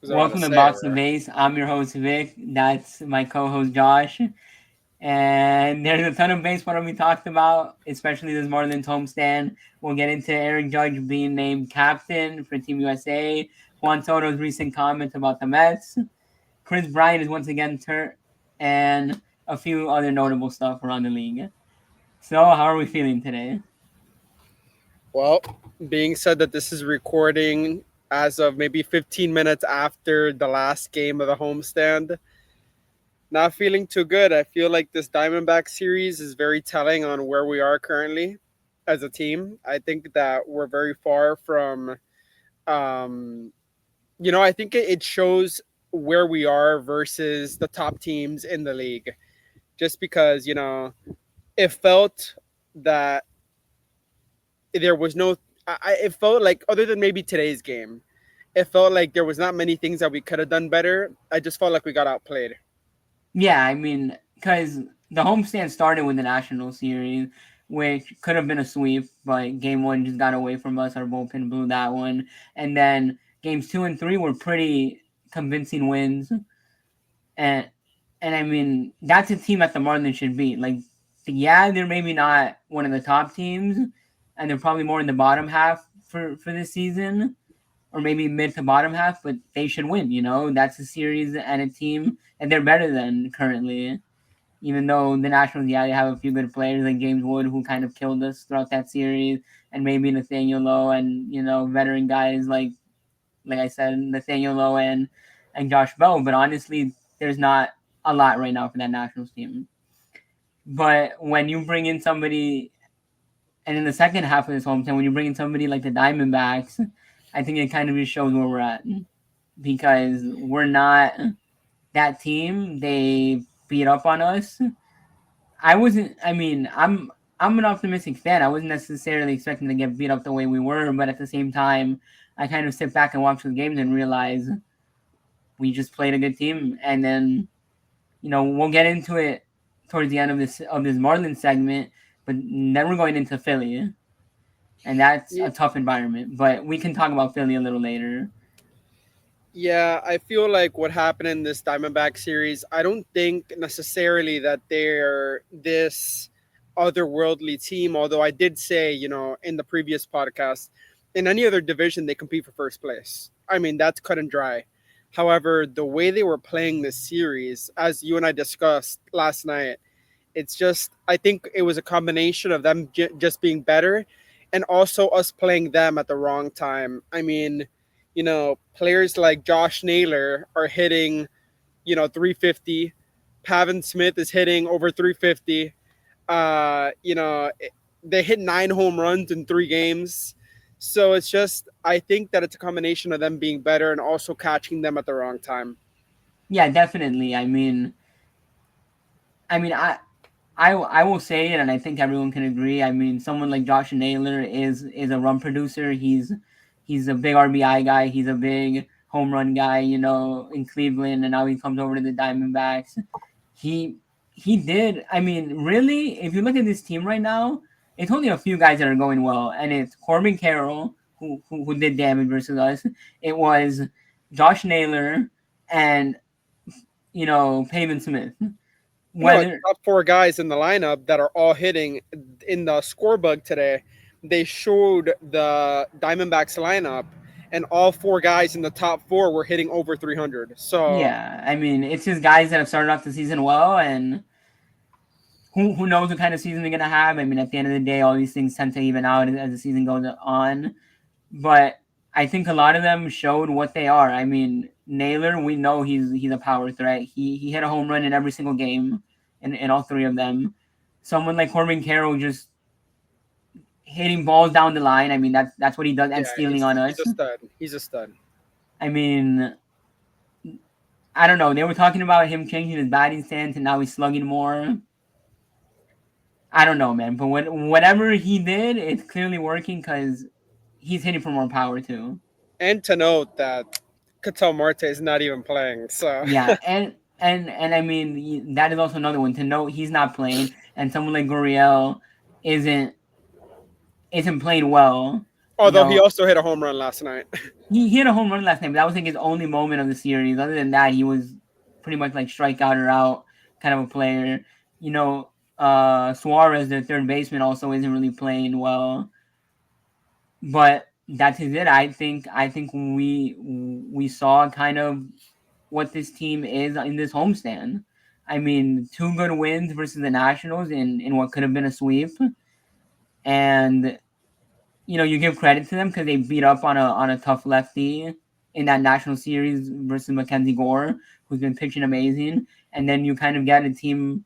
Was about to Welcome to say, Box the right? Base. I'm your host Vic. That's my co-host Josh. And there's a ton of baseball to be talked about, especially this Marlins homestand. We'll get into Eric Judge being named captain for Team USA, Juan Soto's recent comments about the Mets, Kris Bryant is once again hurt, and a few other notable stuff around the league. So, how are we feeling today? Well, being said that this is recording as of maybe 15 minutes after the last game of the homestand, not feeling too good. I feel like this Diamondback series is very telling on where we are currently as a team. I think that we're very far from, um, I think it shows where we are versus the top teams in the league. Just because, it felt that there was no, it felt like, other than maybe today's game, it felt like there was not many things that we could have done better. I just felt like we got outplayed. Yeah, I mean, because the homestand started with the National Series, which could have been a sweep, but game one just got away from us. Our bullpen blew that one. And then games two and three were pretty convincing wins. And I mean, that's a team that the Marlins should beat. Like, yeah, they're maybe not one of the top teams, and they're probably more in the bottom half for this season, or maybe mid to bottom half, but they should win. That's a series and a team, and they're better than currently. Even though the Nationals, yeah, they have a few good players like James Wood, who kind of killed us throughout that series, and maybe Nathaniel Lowe, and veteran guys like I said, Nathaniel Lowe and Josh Bell. But honestly, there's not a lot right now for that Nationals team. But when you bring in somebody, and in the second half of this home team, when you bring in somebody like the Diamondbacks, I think it kind of just shows where we're at, because we're not that team. They beat up on us. I wasn't. I mean, I'm an optimistic fan. I wasn't necessarily expecting to get beat up the way we were, but at the same time, I kind of sit back and watch the games and realize we just played a good team. And then we'll get into it towards the end of this Marlins segment, but then we're going into Philly, and that's Yeah, a tough environment. But we can talk about Philly a little later. yeah, I feel like what happened in this Diamondback series, I don't think necessarily that they're this otherworldly team, although I did say, in the previous podcast, in any other division, they compete for first place. I mean, that's cut and dry. However, the way they were playing this series, as you and I discussed last night, it's just, I think it was a combination of them just being better and also us playing them at the wrong time. I mean, players like Josh Naylor are hitting, 350. Pavin Smith is hitting over 350. Uh, you know, they hit 9 home runs in 3 games. So it's just, I think that it's a combination of them being better and also catching them at the wrong time. Yeah, definitely. I will say it, and I think everyone can agree. I mean, someone like Josh Naylor is a run producer. He's a big RBI guy. He's a big home run guy. In Cleveland, and now he comes over to the Diamondbacks. He he did. I mean, really, if you look at this team right now, it's only a few guys that are going well, and it's Corbin Carroll who did damage versus us. It was Josh Naylor and Pavin Smith. No, the Whether top 4 guys in the lineup that are all hitting in the scorebug today, they showed the Diamondbacks lineup, and all 4 guys in the top 4 were hitting over 300. So, Yeah, I mean, it's just guys that have started off the season well, and who knows what kind of season they're gonna have. I mean, at the end of the day, all these things tend to even out as the season goes on. But I think a lot of them showed what they are. I mean, Naylor, we know he's a power threat. He hit a home run in every single game, in all three of them. Someone like Corbin Carroll just hitting balls down the line. I mean, that's what he does, and yeah, stealing he's on he's us. a stud. He's a stud. I mean, I don't know. They were talking about him changing his batting stance, and now he's slugging more. I don't know, man. But whatever he did, it's clearly working because he's hitting for more power too. And to note that Catal Marte is not even playing. So, Yeah, and I mean that is also another one to note. He's not playing, and someone like Gurriel isn't isn't playing well. You Although he know, also hit a home run last night. he hit a home run last night, but that was like his only moment of the series. Other than that, he was pretty much like strikeout or out kind of a player. You know, Suarez, their third baseman, also isn't really playing well. But that is it. I think we saw kind of what this team is in this homestand. I mean, two good wins versus the Nationals in what could have been a sweep, and you give credit to them because they beat up on a tough lefty in that National Series versus Mackenzie Gore, who's been pitching amazing, and then you kind of get a team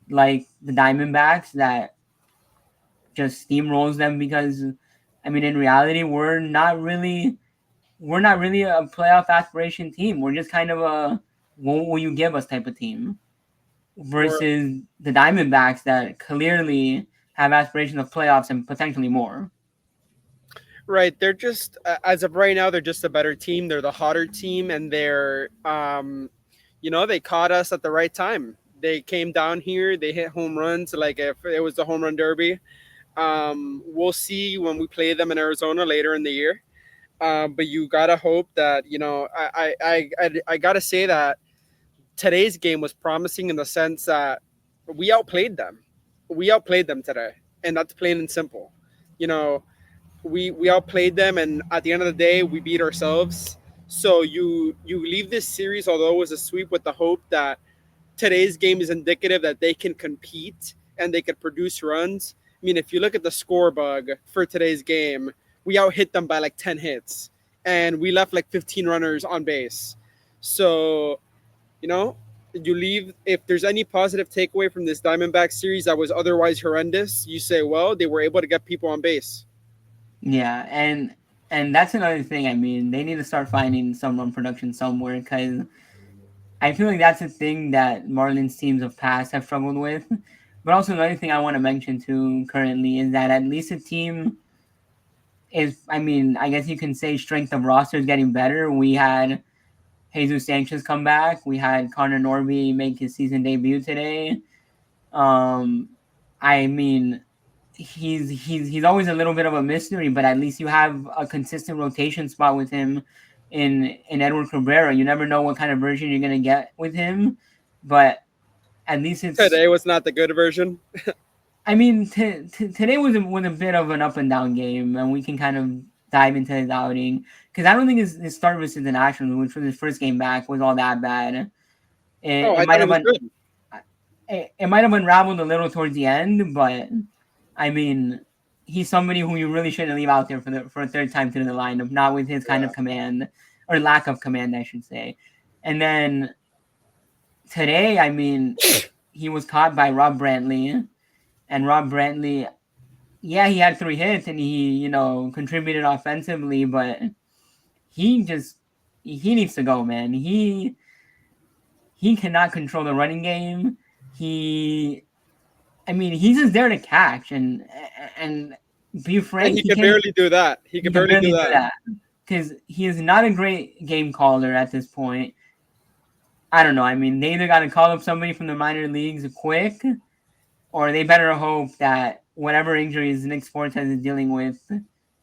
like the Diamondbacks that just steamrolls them because, I mean, in reality, we're not really a playoff aspiration team. We're just kind of a what will you give us type of team Or versus the Diamondbacks that clearly have aspirations of playoffs and potentially more. right, they're just as of right now, they're just a better team. They're the hotter team, and they caught us at the right time. They came down here, they hit home runs like if it was the home run derby. We'll see when we play them in Arizona later in the year. But you gotta hope that I gotta say that today's game was promising in the sense that we outplayed them. We outplayed them today, and that's plain and simple. You know, we outplayed them, and at the end of the day, we beat ourselves. So you leave this series, although it was a sweep, with the hope that today's game is indicative that they can compete and they could produce runs. I mean, if you look at the score bug for today's game, we out hit them by like 10 hits and we left like 15 runners on base. So, you know, you leave, if there's any positive takeaway from this Diamondback series that was otherwise horrendous, you say, well, they were able to get people on base. Yeah, and that's another thing. I mean, they need to start finding some run production somewhere because I feel like that's a thing that Marlins teams of past have struggled with. But also another thing I want to mention too currently is that at least a team is, I mean, I guess you can say strength of roster is getting better. We had Jesus Sanchez come back. We had Connor Norby make his season debut today. Um, I mean, he's always a little bit of a mystery, but at least you have a consistent rotation spot with him in Edward Cabrera. You never know what kind of version you're gonna get with him, but at least it's. Today was not the good version. I mean, today was a bit of an up and down game, and we can kind of dive into his outing because I don't think his start versus the Nationals, which was his first game back, was all that bad. Oh, It I might thought it have was been good. it might have unraveled a little towards the end, but I mean, he's somebody who you really shouldn't leave out there for a third time through the lineup, not with his kind Yeah. of command or lack of command, I should say. And then today, I mean, he was caught by Rob Brantley, and Rob Brantley, yeah, he had 3 hits and he contributed offensively, but he just he needs to go, man. He cannot control the running game. He I mean, he's just there to catch and be And frank, he he could can't. barely do that. He He could can barely barely do do that. that because he is not a great game caller at this point. I don't know. I mean, they either got to call up somebody from the minor leagues quick, or they better hope that whatever injuries Nick Fortes is dealing with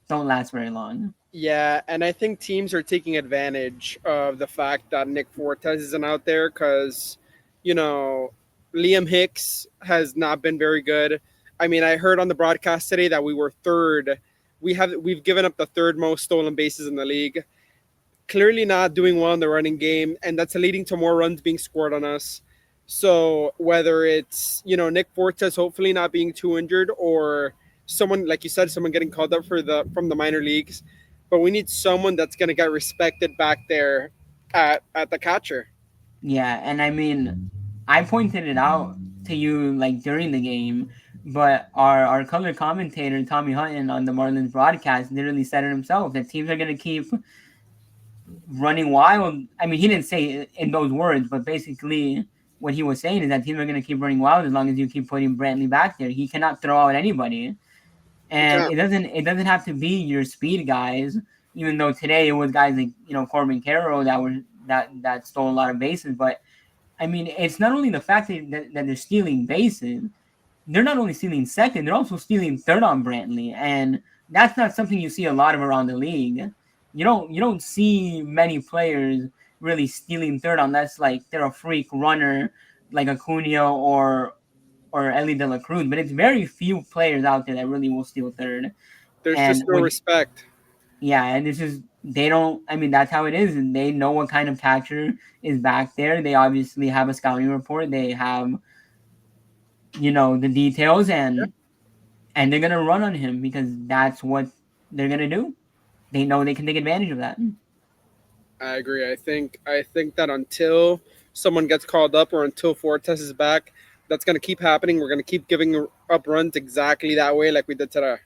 don't last very long. Yeah, and I think teams are taking advantage of the fact that Nick Fortes isn't out there because, you know, Liam Hicks has not been very good. I mean, I heard on the broadcast today that we were third. We've given up the third most stolen bases in the league. Clearly not doing well in the running game, and that's leading to more runs being scored on us. So whether it's Nick Fortes hopefully not being too injured, or someone like you said, someone getting called up from the minor leagues, but we need someone that's gonna get respected back there at the catcher. Yeah, and I mean, I pointed it out to you like during the game, but our color commentator Tommy Hutton on the Marlins broadcast literally said it himself that teams are going to keep running wild. I mean, he didn't say it in those words, but basically what he was saying is that teams are going to keep running wild as long as you keep putting Brantley back there. He cannot throw out anybody, You and can't. it doesn't have to be your speed guys. Even though today it was guys like Corbin Carroll that stole a lot of bases, but I mean, it's not only the fact that they're stealing bases, they're not only stealing second, they're also stealing third on Brantley. And that's not something you see a lot of around the league. You don't see many players really stealing third unless like they're a freak runner like Acuna or Ellie De La Cruz. But it's very few players out there that really will steal third. There's And just no with respect. yeah, and this is they don't. I mean, that's how it is, and they know what kind of catcher is back there. They obviously have a scouting report. They have the details, and they're gonna run on him because that's what they're gonna do. They know they can take advantage of that. I agree. I think that until someone gets called up or until Fortes is back, that's gonna keep happening. We're gonna keep giving up runs exactly that way, like we did today.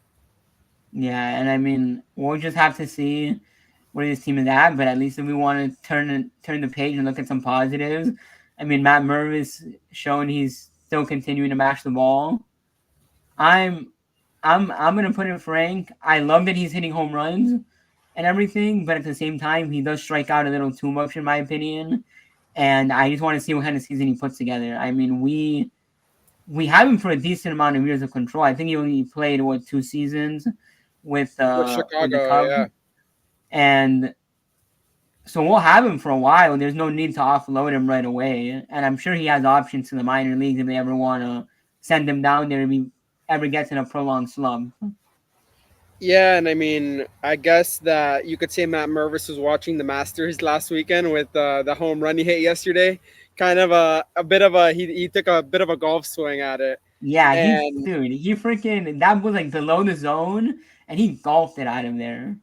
Yeah, and I mean, we'll just have to see where this team is at. But at least if we want to turn the page and look at some positives, I mean, Matt Mervis showing he's still continuing to mash the ball. I'm I'm gonna put it frank. I love that he's hitting home runs and everything, but at the same time, he does strike out a little too much, in my opinion. And I just want to see what kind of season he puts together. I mean, we have him for a decent amount of years of control. I think he only played what 2 seasons With with the Chicago, Cubs, yeah. and so we'll have him for a while. There's no need to offload him right away, and I'm sure he has options to the minor leagues if they ever want to send him down there if he ever gets in a prolonged slump. Yeah, and I mean, I guess that you could say Matt Mervis was watching the Masters last weekend with the home run he hit yesterday. Kind of a bit of a he took a bit of a golf swing at it, Yeah, and he freaking that was like below the zone, and he golfed it out of there.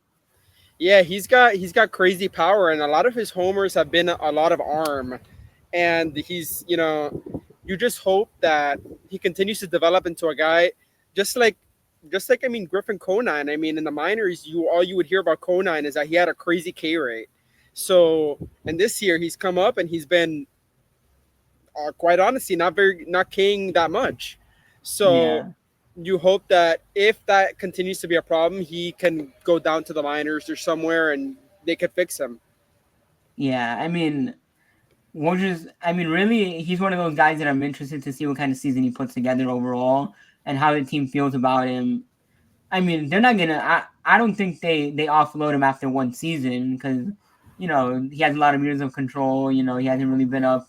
yeah, he's got crazy power, and a lot of his homers have been a lot of arm, and you just hope that he continues to develop into a guy just like I mean Griffin Conine. I mean in the minors, all you would hear about Conine is that he had a crazy K rate. So and this year he's come up and he's been quite honestly not K'ing that much. So Yeah, you hope that if that continues to be a problem, he can go down to the minors or somewhere and they could fix him. yeah. I mean, really, he's one of those guys that I'm interested to see what kind of season he puts together overall and how the team feels about him. I mean, they're not gonna. I don't think they offload him after 1 season because he has a lot of years of control. He hasn't really been up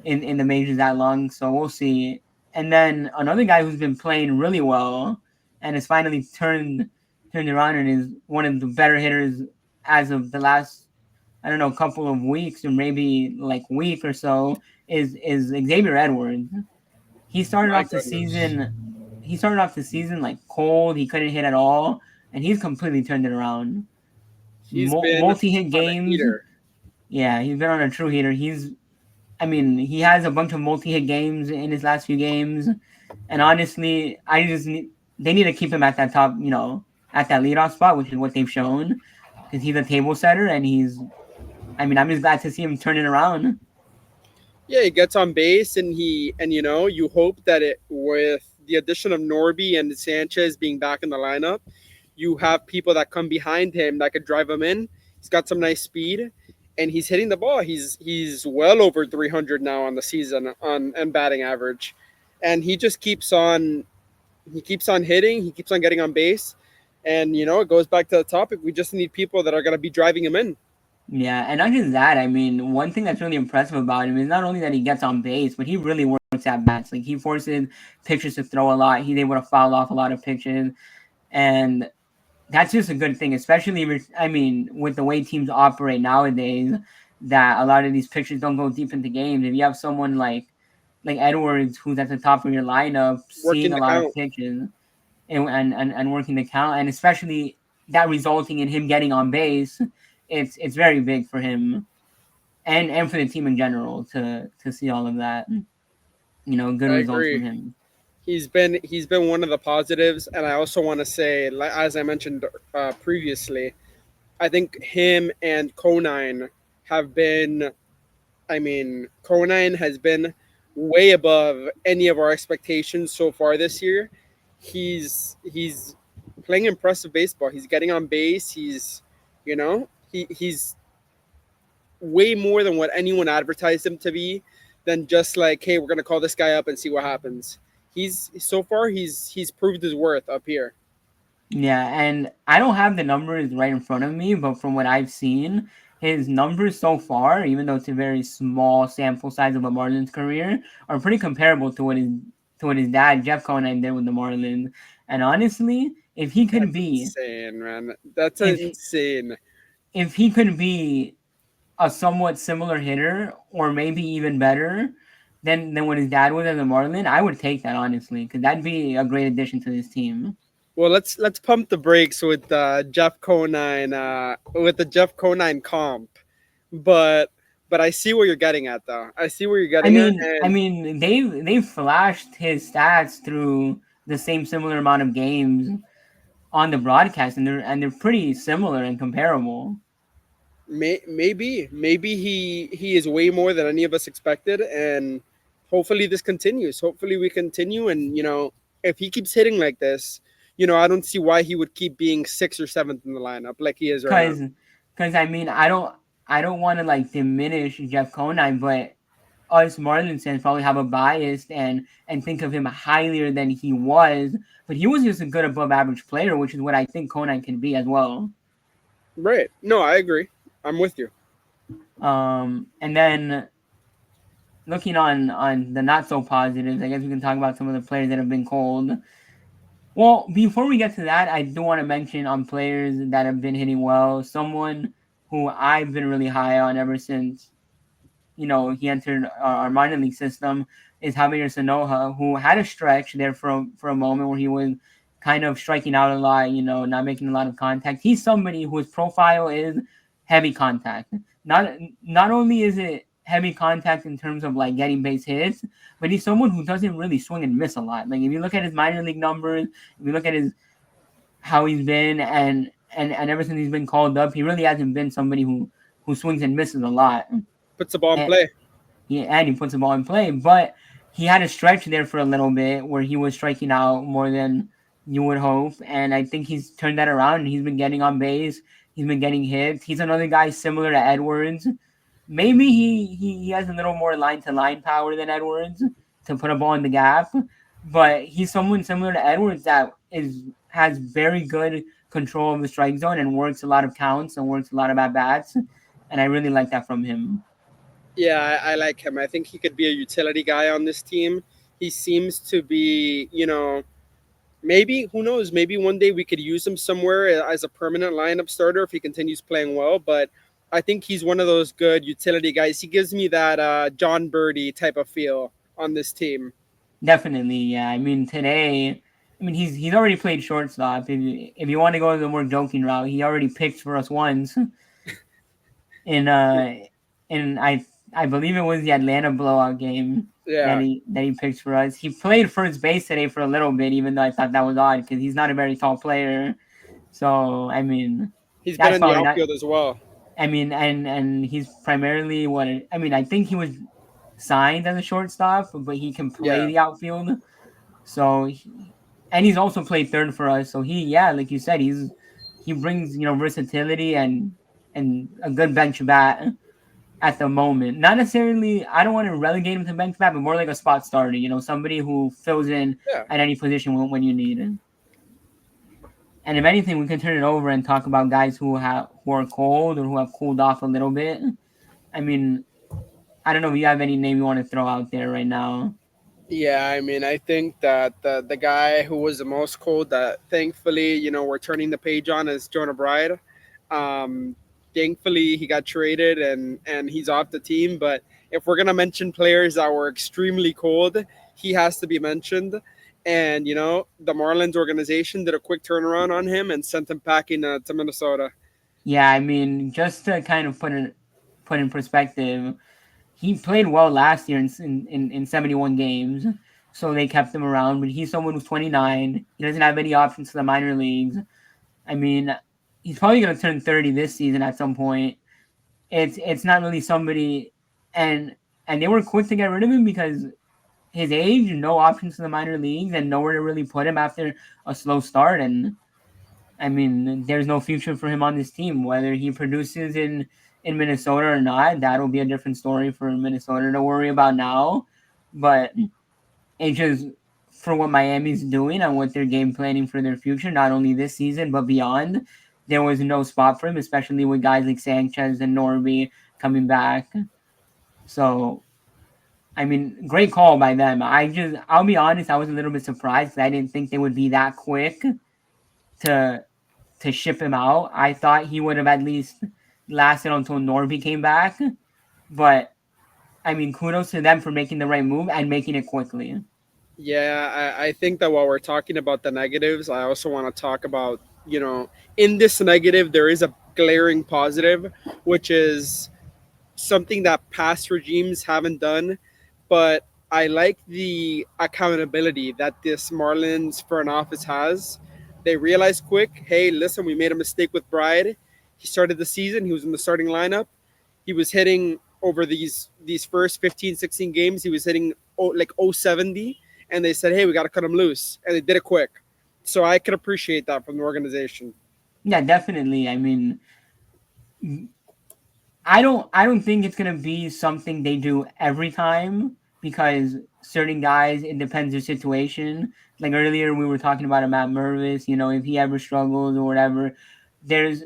in the majors that long, so we'll see. And then another guy who's been playing really well and has finally turned around and is one of the better hitters as of the last I don't know couple of weeks or maybe like week or so is Xavier Edwards. He started My off the goodness. season he started off the season like cold. He couldn't hit at all, and he's completely turned it around. He's been Multi hit on a games. heater. Yeah, he's been on a true heater. I mean, he has a bunch of multi-hit games in his last few games, and honestly, they need to keep him at that top, at that leadoff spot, which is what they've shown, because he's a table setter, and I mean, I'm just glad to see him turn it around. Yeah, he gets on base and you hope that it with the addition of Norby and Sanchez being back in the lineup, you have people that come behind him that could drive him in. He's got some nice speed and he's hitting the ball. He's well over 300 now on the season on and batting average. And he keeps on hitting, he keeps on getting on base. And it goes back to the topic. We just need people that are going to be driving him in. Yeah, and not just that. I mean, one thing that's really impressive about him is not only that he gets on base, but he really works at bats. Like he forces pitchers to throw a lot. He's able to foul off a lot of pitches, and that's just a good thing, especially I mean, with the way teams operate nowadays, that a lot of these pitchers don't go deep into games. If you have someone like Edwards, who's at the top of your lineup, seeing Working a the lot of count. pitches and working the count, and especially that resulting in him getting on base, it's very big for him and for the team in general to see all of that. Good I results from agree. him. He's been one of the positives, and I also want to say, as I mentioned previously, I think him and Conine have been. I mean, Conine has been way above any of our expectations so far this year. He's playing impressive baseball. He's getting on base. He's way more than what anyone advertised him to be than just like, hey, we're gonna call this guy up and see what happens. He's so far he's proved his worth up here. Yeah, and I don't have the numbers right in front of me, but from what I've seen, his numbers so far, even though it's a very small sample size of a Marlins career, are pretty comparable to what his dad Jeff Conine did with the Marlins. And honestly, That's insane, man. That's if insane. if he could be a somewhat similar hitter, or maybe even better than what his dad was as a Marlin, I would take that honestly, because that'd be a great addition to this team. Well, let's pump the brakes with Jeff Conine with the Jeff Conine comp, but I see where you're getting at, though. I see where you're getting at, I and mean, they've flashed his stats through the same similar amount of games on the broadcast, and they're pretty similar and comparable. maybe he is way more than any of us expected, and hopefully this continues. Hopefully we continue, and if he keeps hitting like this, I don't see why he would keep being sixth or seventh in the lineup like he is right now. Cause, cause I mean, I don't want to like diminish Jeff Conine, but us Marlins fans probably have a bias and think of him higher than he was. But he was just a good above average player, which is what I think Conine can be as well. Right? No, I agree. I'm with you. And then looking on the not so positives, I guess we can talk about some of the players that have been cold. Well, before we get to that, I do want to mention on players that have been hitting well. Someone who I've been really high on ever since he entered our minor league system is Javier Sanoja, who had a stretch there for a moment where he was kind of striking out a lot, not making a lot of contact. He's somebody whose profile is heavy contact. Not only is it heavy contact in terms of like getting base hits, but he's someone who doesn't really swing and miss a lot. Like if you look at his minor league numbers, if you look at his how he's been and ever since he's been called up, he really hasn't been somebody who swings and misses a lot. Puts the ball in And, play. and he puts the ball in play. But he had a stretch there for a little bit where he was striking out more than you would hope, and I think he's turned that around. And he's been getting on base. He's been getting hits. He's another guy similar to Edwards. Maybe he has a little more line to line power than Edwards to put a ball in the gap, but he's someone similar to Edwards that has very good control of the strike zone and works a lot of counts and works a lot of at bats, and I really like that from him. Yeah, I like him. I think he could be a utility guy on this team. He seems to be, maybe, who knows, maybe one day we could use him somewhere as a permanent lineup starter if he continues playing well. But I think he's one of those good utility guys. He gives me that John Birdie type of feel on this team. Definitely, yeah. I mean, today, I mean, he's already played shortstop. If you want to go the more joking route, he already picked for us once in I believe it was the Atlanta blowout game Yeah, that he picked for us. He played first base today for a little bit, even though I thought that was odd because he's not a very tall player. So I mean, he's been that's in the probably not. outfield as well. I mean, and he's primarily what I mean. I think he was signed as a shortstop, but he can play Yeah, the outfield. So and he's also played third for us. So yeah, like you said, he brings versatility and a good bench bat at the moment. Not necessarily, I don't want to relegate him to bench bat, but more like a spot starter. Somebody who fills in yeah. at any position when you need it. And if anything, we can turn it over and talk about guys who are cold or who have cooled off a little bit. I mean, I don't know if you have any name you want to throw out there right now. Yeah, I mean, I think that the guy who was the most cold that thankfully, we're turning the page on is Jonah Bride. Um, Thankfully, he got traded and he's off the team. But if we're gonna mention players that were extremely cold, he has to be mentioned. And the Marlins organization did a quick turnaround on him and sent him packing to Minnesota. Yeah, I mean, just to kind of put in perspective, he played well last year in 71 games, so they kept him around. But he's someone who's 29. He doesn't have any options to the minor leagues. I mean, he's probably going to turn 30 this season at some point. It's not really somebody, and they were quick to get rid of him because his age, no options to the minor leagues, and nowhere to really put him after a slow start. And I mean, there's no future for him on this team. Whether he produces in Minnesota or not, that'll be a different story for Minnesota to worry about now. But it just for what Miami's doing and what they're game planning for their future, not only this season but beyond. There was no spot for him, especially with guys like Sanchez and Norby coming back. So, I mean, great call by them. I'll be honest, I was a little bit surprised because I didn't think they would be that quick to to ship him out. I thought he would have at least lasted until Norby came back. But I mean, kudos to them for making the right move and making it quickly. Yeah, I think that while we're talking about the negatives, I also want to talk about, in this negative, there is a glaring positive, which is something that past regimes haven't done. But I like the accountability that this Marlins front office has. They realized quick, hey, listen, we made a mistake with Bride. He started the season, he was in the starting lineup. He was hitting over these first 15, 16 games, he was hitting like 070, and they said, hey, we got to cut him loose. And they did it quick. So I could appreciate that from the organization. Yeah, definitely. I mean, I don't think it's gonna be something they do every time because certain guys it depends their situation. Like earlier we were talking about a Matt Mervis, if he ever struggles or whatever. There's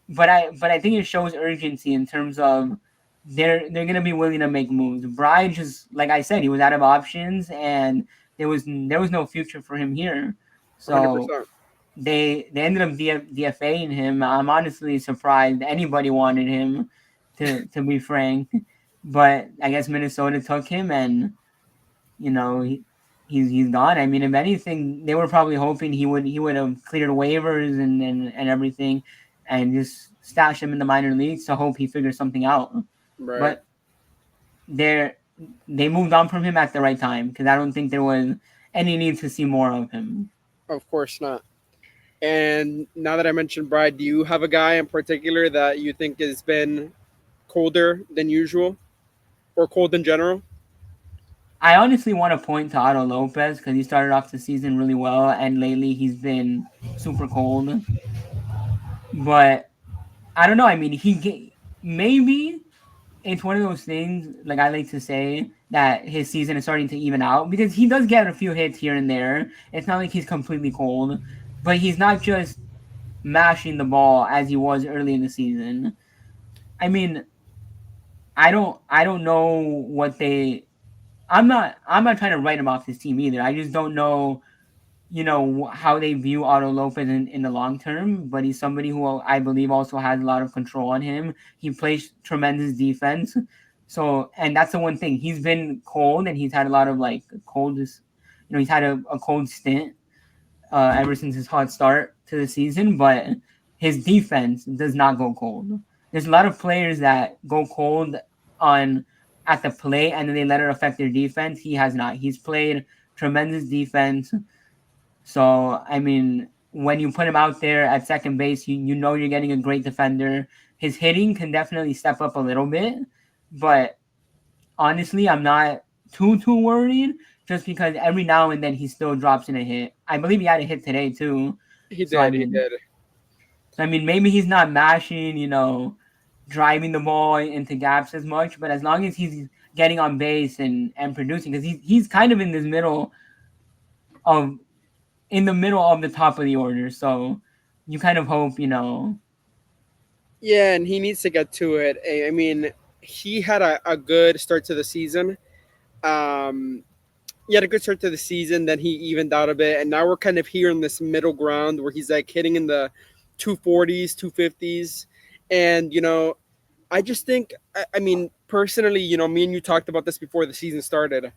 but I think it shows urgency in terms of they're gonna be willing to make moves. Bride just like I said, he was out of options and there was no future for him here. So 100%. they ended up DFAing him. I'm honestly surprised anybody wanted him, to be frank. But I guess Minnesota took him, and he's gone. I mean, if anything, they were probably hoping he would have cleared waivers and everything, and just stash him in the minor leagues to hope he figures something out. Right. But they they moved on from him at the right time because I don't think there was any need to see more of him. Of course not. And now that I mentioned Bride, do you have a guy in particular that you think has been colder than usual or cold in general? I honestly want to point to Otto Lopez because he started off the season really well, and lately he's been super cold. But I don't know. I mean, maybe it's one of those things. Like I like to say that his season is starting to even out because he does get a few hits here and there. It's not like he's completely cold, but he's not just mashing the ball as he was early in the season. I mean, I don't know what they. I'm not trying to write him off his team either. I just don't know how they view Otto Lopez in the long term, but he's somebody who I believe also has a lot of control on him. He plays tremendous defense. So, and that's the one thing. He's been cold and he's had a lot of like he's had a cold stint ever since his hot start to the season, but his defense does not go cold. There's a lot of players that go cold on at the plate and then they let it affect their defense. He has not. He's played tremendous defense. So I mean, when you put him out there at second base, you know you're getting a great defender. His hitting can definitely step up a little bit, but honestly, I'm not too worried just because every now and then he still drops in a hit. I believe he had a hit today too. He So I did. He mean, did. maybe he's not mashing, driving the ball into gaps as much, but as long as he's getting on base and producing, because he's kind of of in the middle of the top of the order. So you kind of hope, Yeah, and he needs to get to it. I mean, he had a good start to the season. Um, he had a good start to the season, then he evened out a bit, and now we're kind of here in this middle ground where he's like hitting in the 240s, 250s. And, I just think, I mean, personally, me and you talked about this before the season started.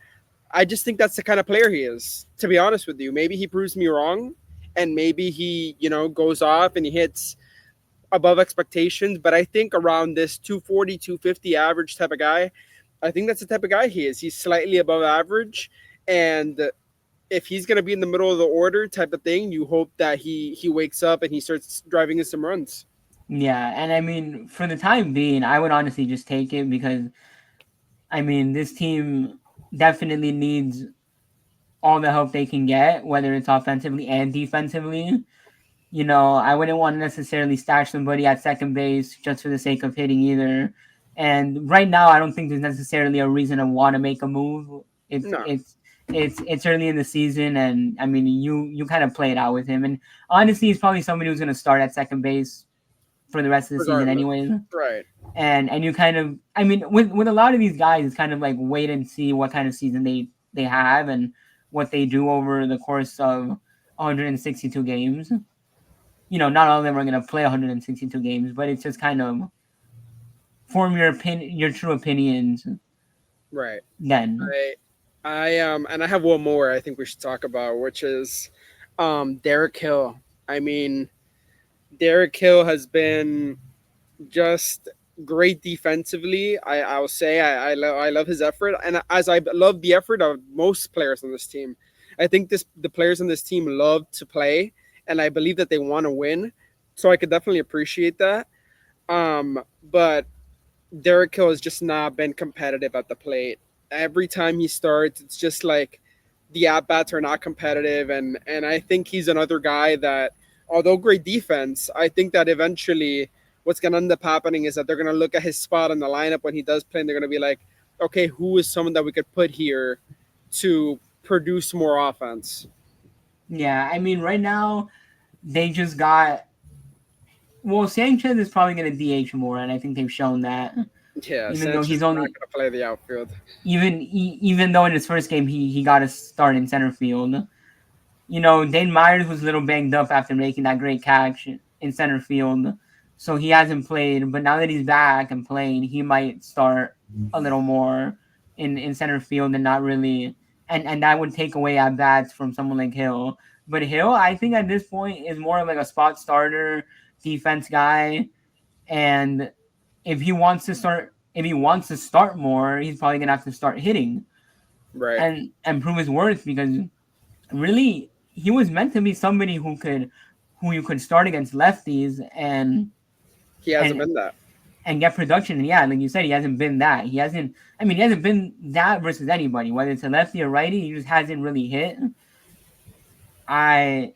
I just think that's the kind of player he is, to be honest with you. Maybe he proves me wrong, and maybe he, goes off and he hits above expectations. But I think around this 240, 250 average type of guy, I think that's the type of guy he is. He's slightly above average. And if he's going to be in the middle of the order type of thing, you hope that he wakes up and he starts driving in some runs. yeah. And I mean, for the time being, I would honestly just take it because I mean, this team definitely needs all the help they can get, whether it's offensively and defensively. I wouldn't want to necessarily stash somebody at second base just for the sake of hitting either. And right now, I don't think there's necessarily a reason to want to make a move. It's No. it's it's early in the season, and I mean you kind of play it out with him. And honestly, he's probably somebody who's going to start at second base for the rest of the season, regardless. anyways. Right. And you kind of, I mean, with a lot of these guys, it's kind of like wait and see what kind of season they have and what they do over the course of 162 games. Not all of them are going to play 162 games, but it's just kind of form your true opinions Right. then. And I have one more I think we should talk about, which is Derek Hill. I mean, Derek Hill has been just great defensively. I will say I love his effort, and as I love the effort of most players on this team, I think the players on this team love to play, and I believe that they want to win. So I could definitely appreciate that. But Derek Hill has just not been competitive at the plate. Every time he starts, it's just like the at bats are not competitive, and I think he's another guy that, although great defense, I think that eventually what's going to end up happening is that they're going to look at his spot in the lineup when he does play, and they're going to be like, okay, who is someone that we could put here to produce more offense? Yeah, I mean, right now they just got. Well, Sanchez is probably going to DH more, and I think they've shown that. Yeah, Even though Sanchez he's is not only going to play the outfield. even though in his first game he got a start in center field. Dane Myers was a little banged up after making that great catch in center field, so he hasn't played. But now that he's back and playing, he might start a little more in center field and not really, and that would take away at bats from someone like Hill. But Hill, I think at this point is more of like a spot starter, defense guy, and if he wants to start more, he's probably gonna have to start hitting Right. and prove his worth because really he was meant to be somebody who you could start against lefties He hasn't and been that. and get production. And yeah, like you said, he hasn't been that. He hasn't. I mean, he hasn't been that versus anybody, whether it's a lefty or righty. He just hasn't really hit. I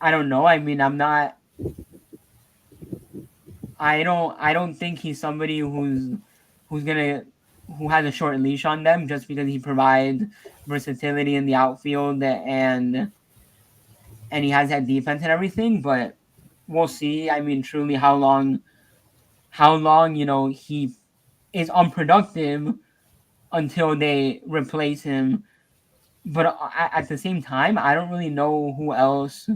I don't know. I mean, I'm not. I don't think he's somebody who's gonna who has a short leash on them just because he provides versatility in the outfield and he has that defense and everything. But we'll see. I mean, truly, how long he is unproductive until they replace him. But at the same time, I don't really know who else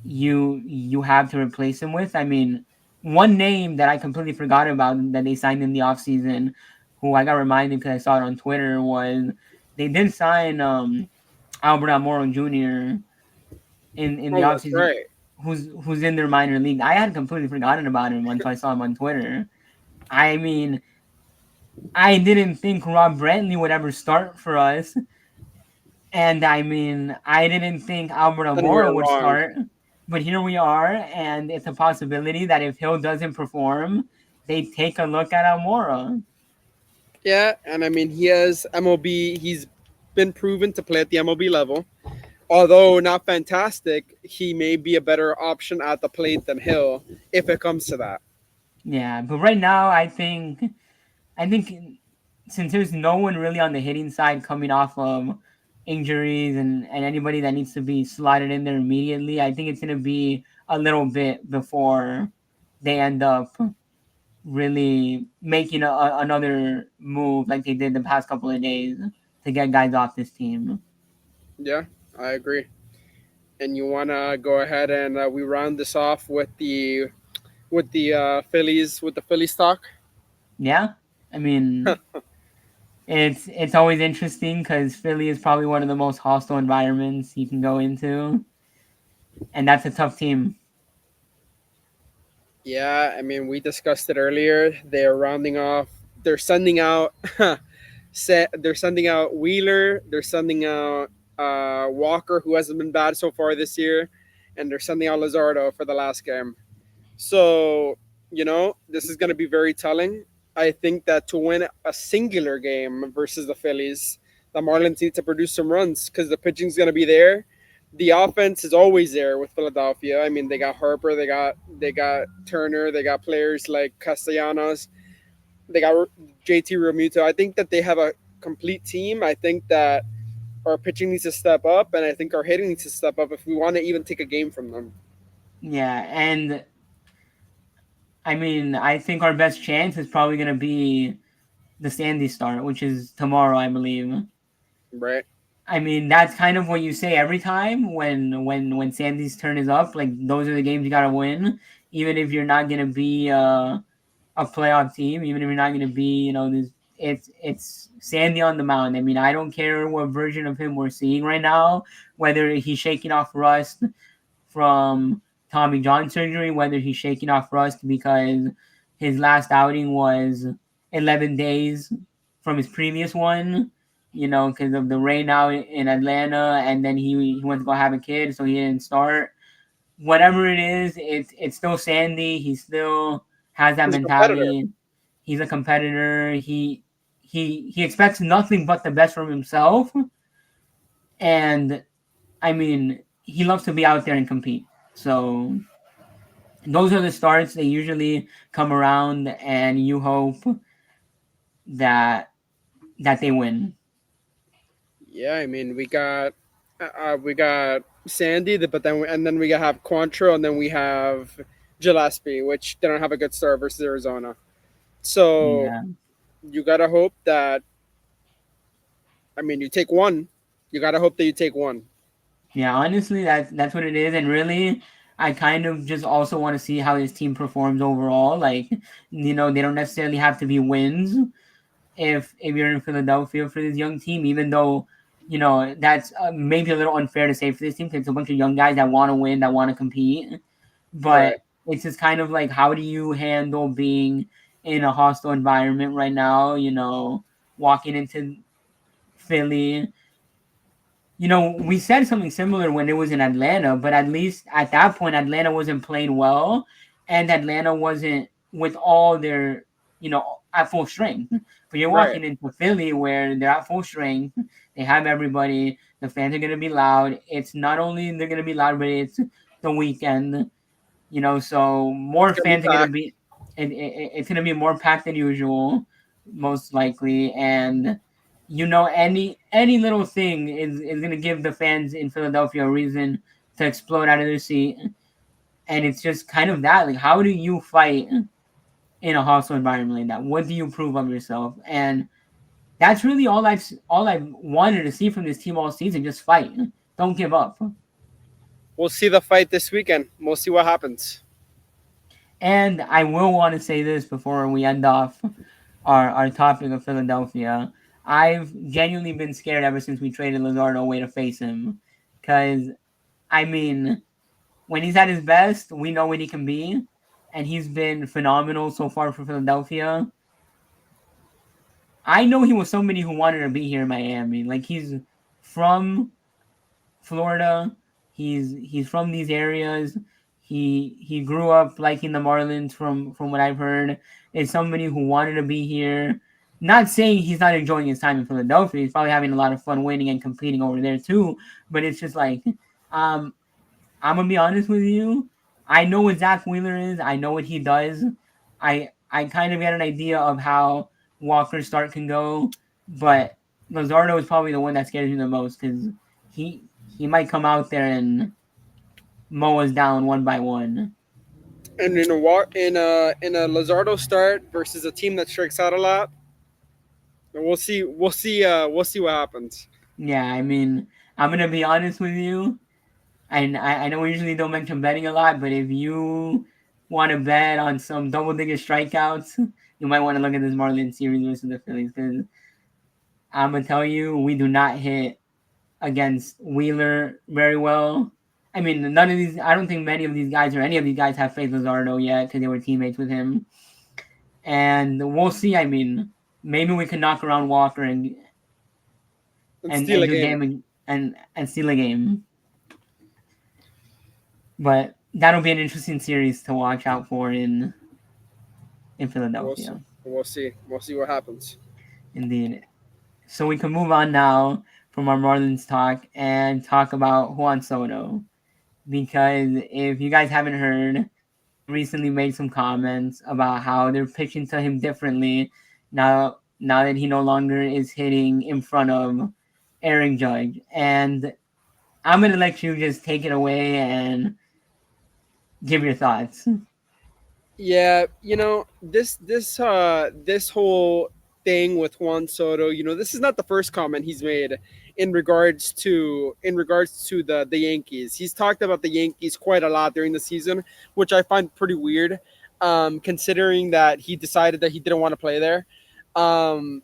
you have to replace him with. I mean, one name that I completely forgot about that they signed in the offseason, who I got reminded because I saw it on Twitter, was they did sign Albert Almora Jr. in the Oh, that's offseason, right. who's in their minor league. I had completely forgotten about him until I saw him on Twitter. I mean, I didn't think Rob Brantley would ever start for us, and I mean, I didn't think Albert And we Almora were would wrong. start, but here we are, and it's a possibility that if Hill doesn't perform, they take a look at Almora. Yeah, and I mean he has MLB. He's been proven to play at the MLB level. Although not fantastic, he may be a better option at the plate than Hill if it comes to that. Yeah, but right now, I think since there's no one really on the hitting side coming off of injuries and anybody that needs to be slotted in there immediately, I think it's gonna be a little bit before they end up really making another move like they did the past couple of days to get guys off this team. Yeah, I agree. And you wanna go ahead and we round this off with the Phillies with the Phillies talk. Yeah, I mean it's always interesting because Philly is probably one of the most hostile environments you can go into, and that's a tough team. Yeah, I mean we discussed it earlier. They're rounding off. They're sending out. They're sending out Wheeler. They're sending out Walker, who hasn't been bad so far this year, and they're sending out Lazardo for the last game. So, this is going to be very telling. I think that to win a singular game versus the Phillies, the Marlins need to produce some runs because the pitching's going to be there. The offense is always there with Philadelphia. I mean, they got Harper, they got Turner, they got players like Castellanos, they got JT Realmuto. I think that they have a complete team. I think that our pitching needs to step up, and I think our hitting needs to step up if we want to even take a game from them. Yeah, and I mean, I think our best chance is probably gonna be the Sandy start, which is tomorrow, I believe. Right. I mean, that's kind of what you say every time when Sandy's turn is up. Like those are the games you gotta win, even if you're not gonna be a playoff team, even if you're not gonna be, this. It's Sandy on the mound. I mean, I don't care what version of him we're seeing right now, whether he's shaking off rust from Tommy John surgery, whether he's shaking off rust because his last outing was 11 days from his previous one, because of the rain out in Atlanta, and then he went to go have a kid, so he didn't start. Whatever it is, it's still Sandy. He still has that He's a competitor. mentality. He's a competitor. He expects nothing but the best from himself, and I mean, he loves to be out there and compete. So those are the starts. They usually come around, and you hope that they win. Yeah, I mean we got Sandy, but then we have Quantrill, and then we have Gillespie, which didn't have a good start versus Arizona. So Yeah, you gotta hope that I mean you take one. You gotta hope that you take one. yeah. Honestly, that's what it is, and really, I kind of just also want to see how his team performs overall. Like, they don't necessarily have to be wins if you're in Philadelphia for this young team, even though. That's maybe a little unfair to say for this team because it's a bunch of young guys that want to win, that want to compete. But Right. it's just kind of like, how do you handle being in a hostile environment right now? Walking into Philly. We said something similar when it was in Atlanta, but at least at that point, Atlanta wasn't playing well, and Atlanta wasn't with all their, at full strength. But you're Right. walking into Philly where they're at full strength. They have everybody. The fans are gonna be loud. It's not only they're gonna be loud, but it's the weekend. So It's more gonna be fans are gonna packed. be. It's gonna be more packed than usual, most likely, and any little thing is gonna give the fans in Philadelphia a reason to explode out of their seat, and it's just kind of that. Like, how do you fight in a hostile environment like that? What do you prove of yourself? And that's really all I've wanted to see from this team all season. Just fight. Don't give up. We'll see the fight this weekend. We'll see what happens. And I will want to say this before we end off our topic of Philadelphia. I've genuinely been scared ever since we traded Luzardo away to face him. Because, I mean, when he's at his best, we know what he can be. And he's been phenomenal so far for Philadelphia. I know he was somebody who wanted to be here in Miami. Like, he's from Florida. He's from these areas. He grew up liking the Marlins from what I've heard. Is somebody who wanted to be here. Not saying he's not enjoying his time in Philadelphia. He's probably having a lot of fun winning and competing over there too. But it's just like, um, I'm gonna be honest with you. I know what Zach Wheeler is. I know what he does. I kind of get an idea of how Walker's start can go, but Luzardo is probably the one that scares me the most because he might come out there and mow us down one by one. And in a Lazardo start versus a team that strikes out a lot, we'll see. We'll see what happens. Yeah, I mean, I'm gonna be honest with you, and I know we usually don't mention betting a lot, but if you want to bet on some double-digit strikeouts, you might want to look at this Marlins series versus the Phillies because I'm gonna tell you, we do not hit against Wheeler very well. I mean, none of these. I don't think many of these guys or any of these guys have faced Luzardo yet because they were teammates with him. And we'll see. I mean, maybe we can knock around Walker and And and steal and a do game. damage and steal a game. But that'll be an interesting series to watch out for in We'll see. Philadelphia. We'll see. We'll see what happens. Indeed. So we can move on now from our Marlins talk and talk about Juan Soto. Because if you guys haven't heard, he recently made some comments about how they're pitching to him differently now that he no longer is hitting in front of Aaron Judge, and I'm gonna let you just take it away and give your thoughts. Yeah, this whole thing with Juan Soto, this is not the first comment he's made in regards to the Yankees. He's talked about the Yankees quite a lot during the season, which I find pretty weird, considering that he decided that he didn't want to play there. Um,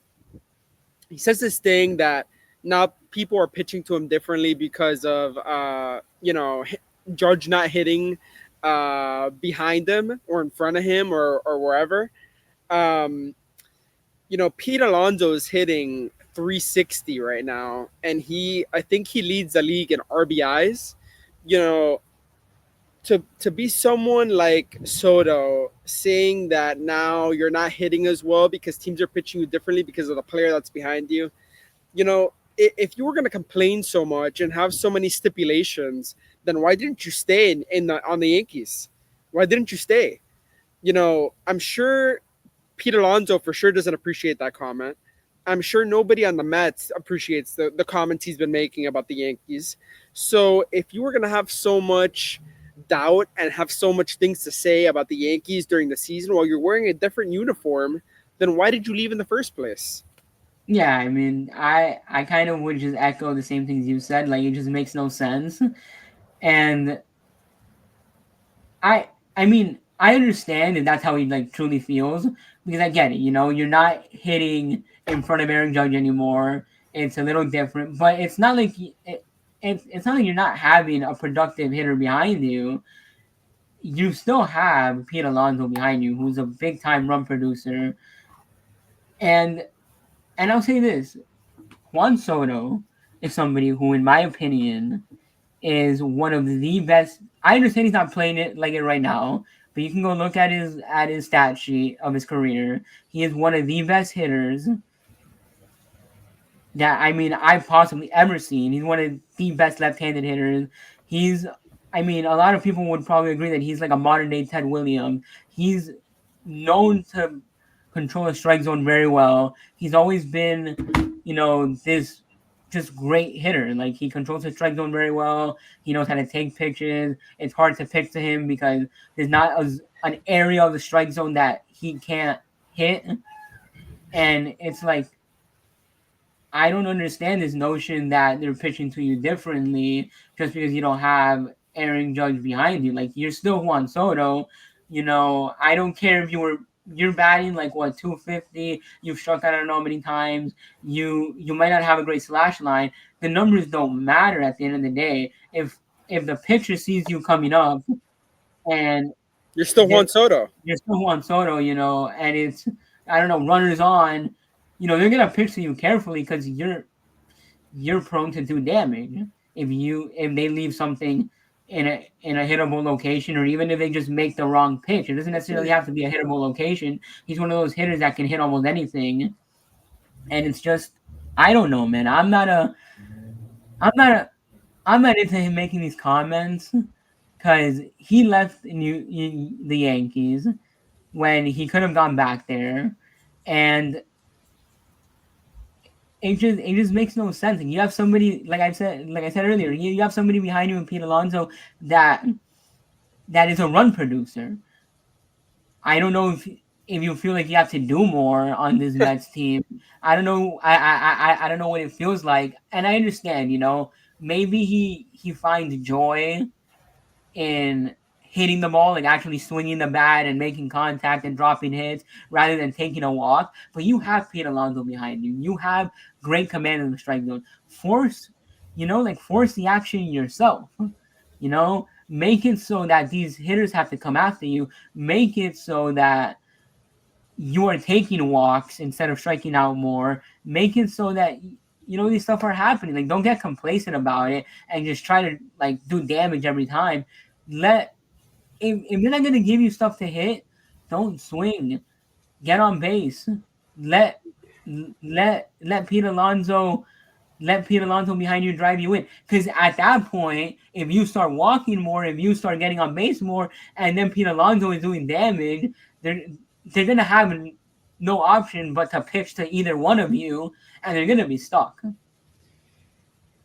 he says this thing that now people are pitching to him differently because of Judge not hitting behind him or in front of him or wherever. Um, Pete Alonso is hitting 360 right now, and I think he leads the league in RBIs. You know, to be someone like Soto saying that now you're not hitting as well because teams are pitching you differently because of the player that's behind you. If you were going to complain so much and have so many stipulations, then why didn't you stay on the Yankees? Why didn't you stay? I'm sure Pete Alonso for sure doesn't appreciate that comment. I'm sure nobody on the Mets appreciates the comments he's been making about the Yankees. So if you were going to have so much doubt and have so much things to say about the Yankees during the season while you're wearing a different uniform, then why did you leave in the first place? Yeah, I mean, I kind of would just echo the same things you said. Like, it just makes no sense, and I mean, I understand if that's how he like truly feels because I get it. You're not hitting in front of Aaron Judge anymore. It's a little different, but it's not like it's not like you're not having a productive hitter behind you. You still have Pete Alonso behind you, who's a big time run producer, and I'll say this: Juan Soto is somebody who, in my opinion, is one of the best. I understand he's not playing it like it right now, but you can go look at his stat sheet of his career. He is one of the best hitters that I've possibly ever seen. He's one of the best left-handed hitters. He's a lot of people would probably agree that he's like a modern day Ted Williams. He's known to control the strike zone very well. He's always been, this just great hitter. Like, he controls the strike zone very well. He knows how to take pitches. It's hard to pitch to him because there's not an area of the strike zone that he can't hit. And it's like, I don't understand this notion that they're pitching to you differently just because you don't have Aaron Judge behind you. Like, you're still Juan Soto. I don't care if you're batting like what 250. You've struck out I don't know how many times. You might not have a great slash line. The numbers don't matter at the end of the day. If the pitcher sees you coming up and You're still they're, Juan Soto. you're still Juan Soto, and it's I don't know runners on. They're gonna pitch to you carefully because you're prone to do damage if they leave something in a hittable location, or even if they just make the wrong pitch. It doesn't necessarily have to be a hittable location. He's one of those hitters that can hit almost anything, and it's just I don't know, man. I'm not a I'm not into him making these comments because he left the Yankees when he could have gone back there, and it just makes no sense. And you have somebody like I said earlier, you have somebody behind you in Pete Alonso that is a run producer. I don't know if you feel like you have to do more on this Mets team. I don't know. I don't know what it feels like, and I understand. Maybe he finds joy in hitting the ball, like actually swinging the bat and making contact and dropping hits rather than taking a walk. But you have Pete Alonso behind you. You have great command in the strike zone. Force the action yourself. Make it so that these hitters have to come after you. Make it so that you are taking walks instead of striking out more. Make it so that these stuff are happening. Like, don't get complacent about it and just try to like do damage every time. Let if they're not gonna give you stuff to hit, don't swing. Get on base. Let let Pete Alonso behind you drive you in. Because at that point, if you start walking more, if you start getting on base more, and then Pete Alonso is doing damage, they're gonna have no option but to pitch to either one of you, and they're gonna be stuck.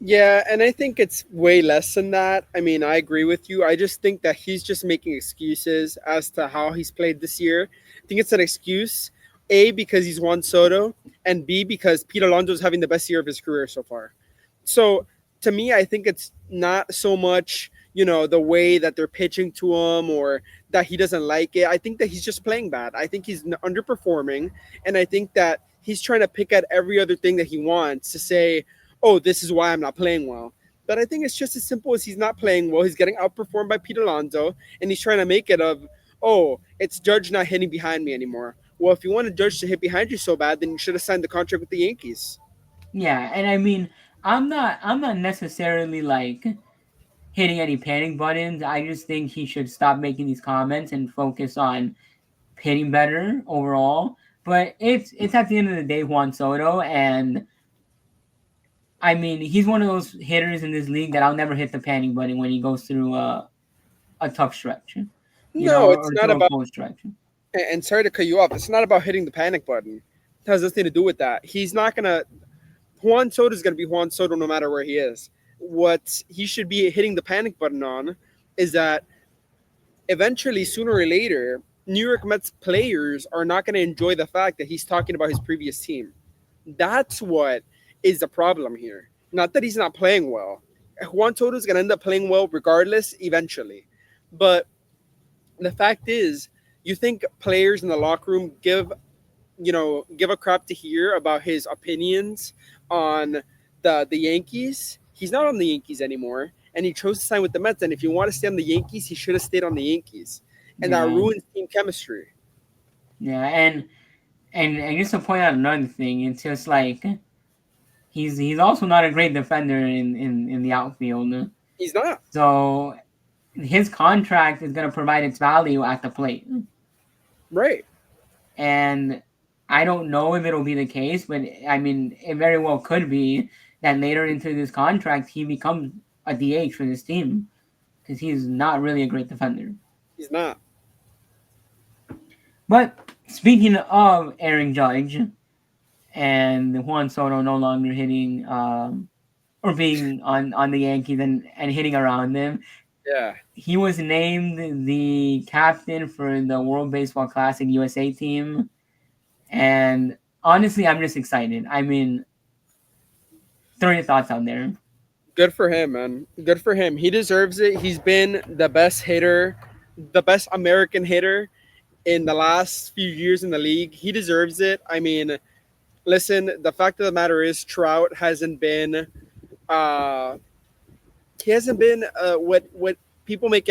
Yeah, and I think it's way less than that. I mean, I agree with you. I just think that he's just making excuses as to how he's played this year. I think it's an excuse, A, because he's Juan Soto, and B, because Pete Alonso is having the best year of his career so far. So to me, I think it's not so much, the way that they're pitching to him or that he doesn't like it. I think that he's just playing bad. I think he's underperforming. And I think that he's trying to pick at every other thing that he wants to say, oh, this is why I'm not playing well. But I think it's just as simple as he's not playing well. He's getting outperformed by Pete Alonso, and he's trying to make it of, oh, it's Judge not hitting behind me anymore. Well, if you want a Judge to hit behind you so bad, then you should have signed the contract with the Yankees. Yeah, and I mean, I'm not necessarily like hitting any panic buttons. I just think he should stop making these comments and focus on hitting better overall. But it's at the end of the day Juan Soto, and I mean he's one of those hitters in this league that I'll never hit the panic button when he goes through a tough stretch, No, it's or not through a about, cold stretch. and sorry to cut you off, it's not about hitting the panic button. It has nothing to do with that. He's not going to, Juan Soto is going to be Juan Soto no matter where he is. What he should be hitting the panic button on is that eventually, sooner or later, New York Mets players are not going to enjoy the fact that he's talking about his previous team. That's what is the problem here. Not that he's not playing well. Juan Soto is going to end up playing well regardless eventually. But the fact is, you think players in the locker room give a crap to hear about his opinions on the Yankees? He's not on the Yankees anymore, and he chose to sign with the Mets. And if you want to stay on the Yankees, he should have stayed on the Yankees, and that Yeah, ruins team chemistry. yeah, and just to point out another thing, it's just like he's also not a great defender in the outfield. He's not. So his contract is going to provide its value at the plate. Right. And I don't know if it'll be the case, but I mean, it very well could be that later into this contract he becomes a DH for this team because he's not really a great defender. He's not. But speaking of Aaron Judge and Juan Soto no longer hitting or being on the Yankees and hitting around them, Yeah. he was named the captain for the World Baseball Classic USA team. And honestly, I'm just excited. I mean, throw your thoughts out there. Good for him, man. Good for him. He deserves it. He's been the best hitter, the best American hitter in the last few years in the league. He deserves it. I mean, listen, the fact of the matter is Trout uh hasn't been what people make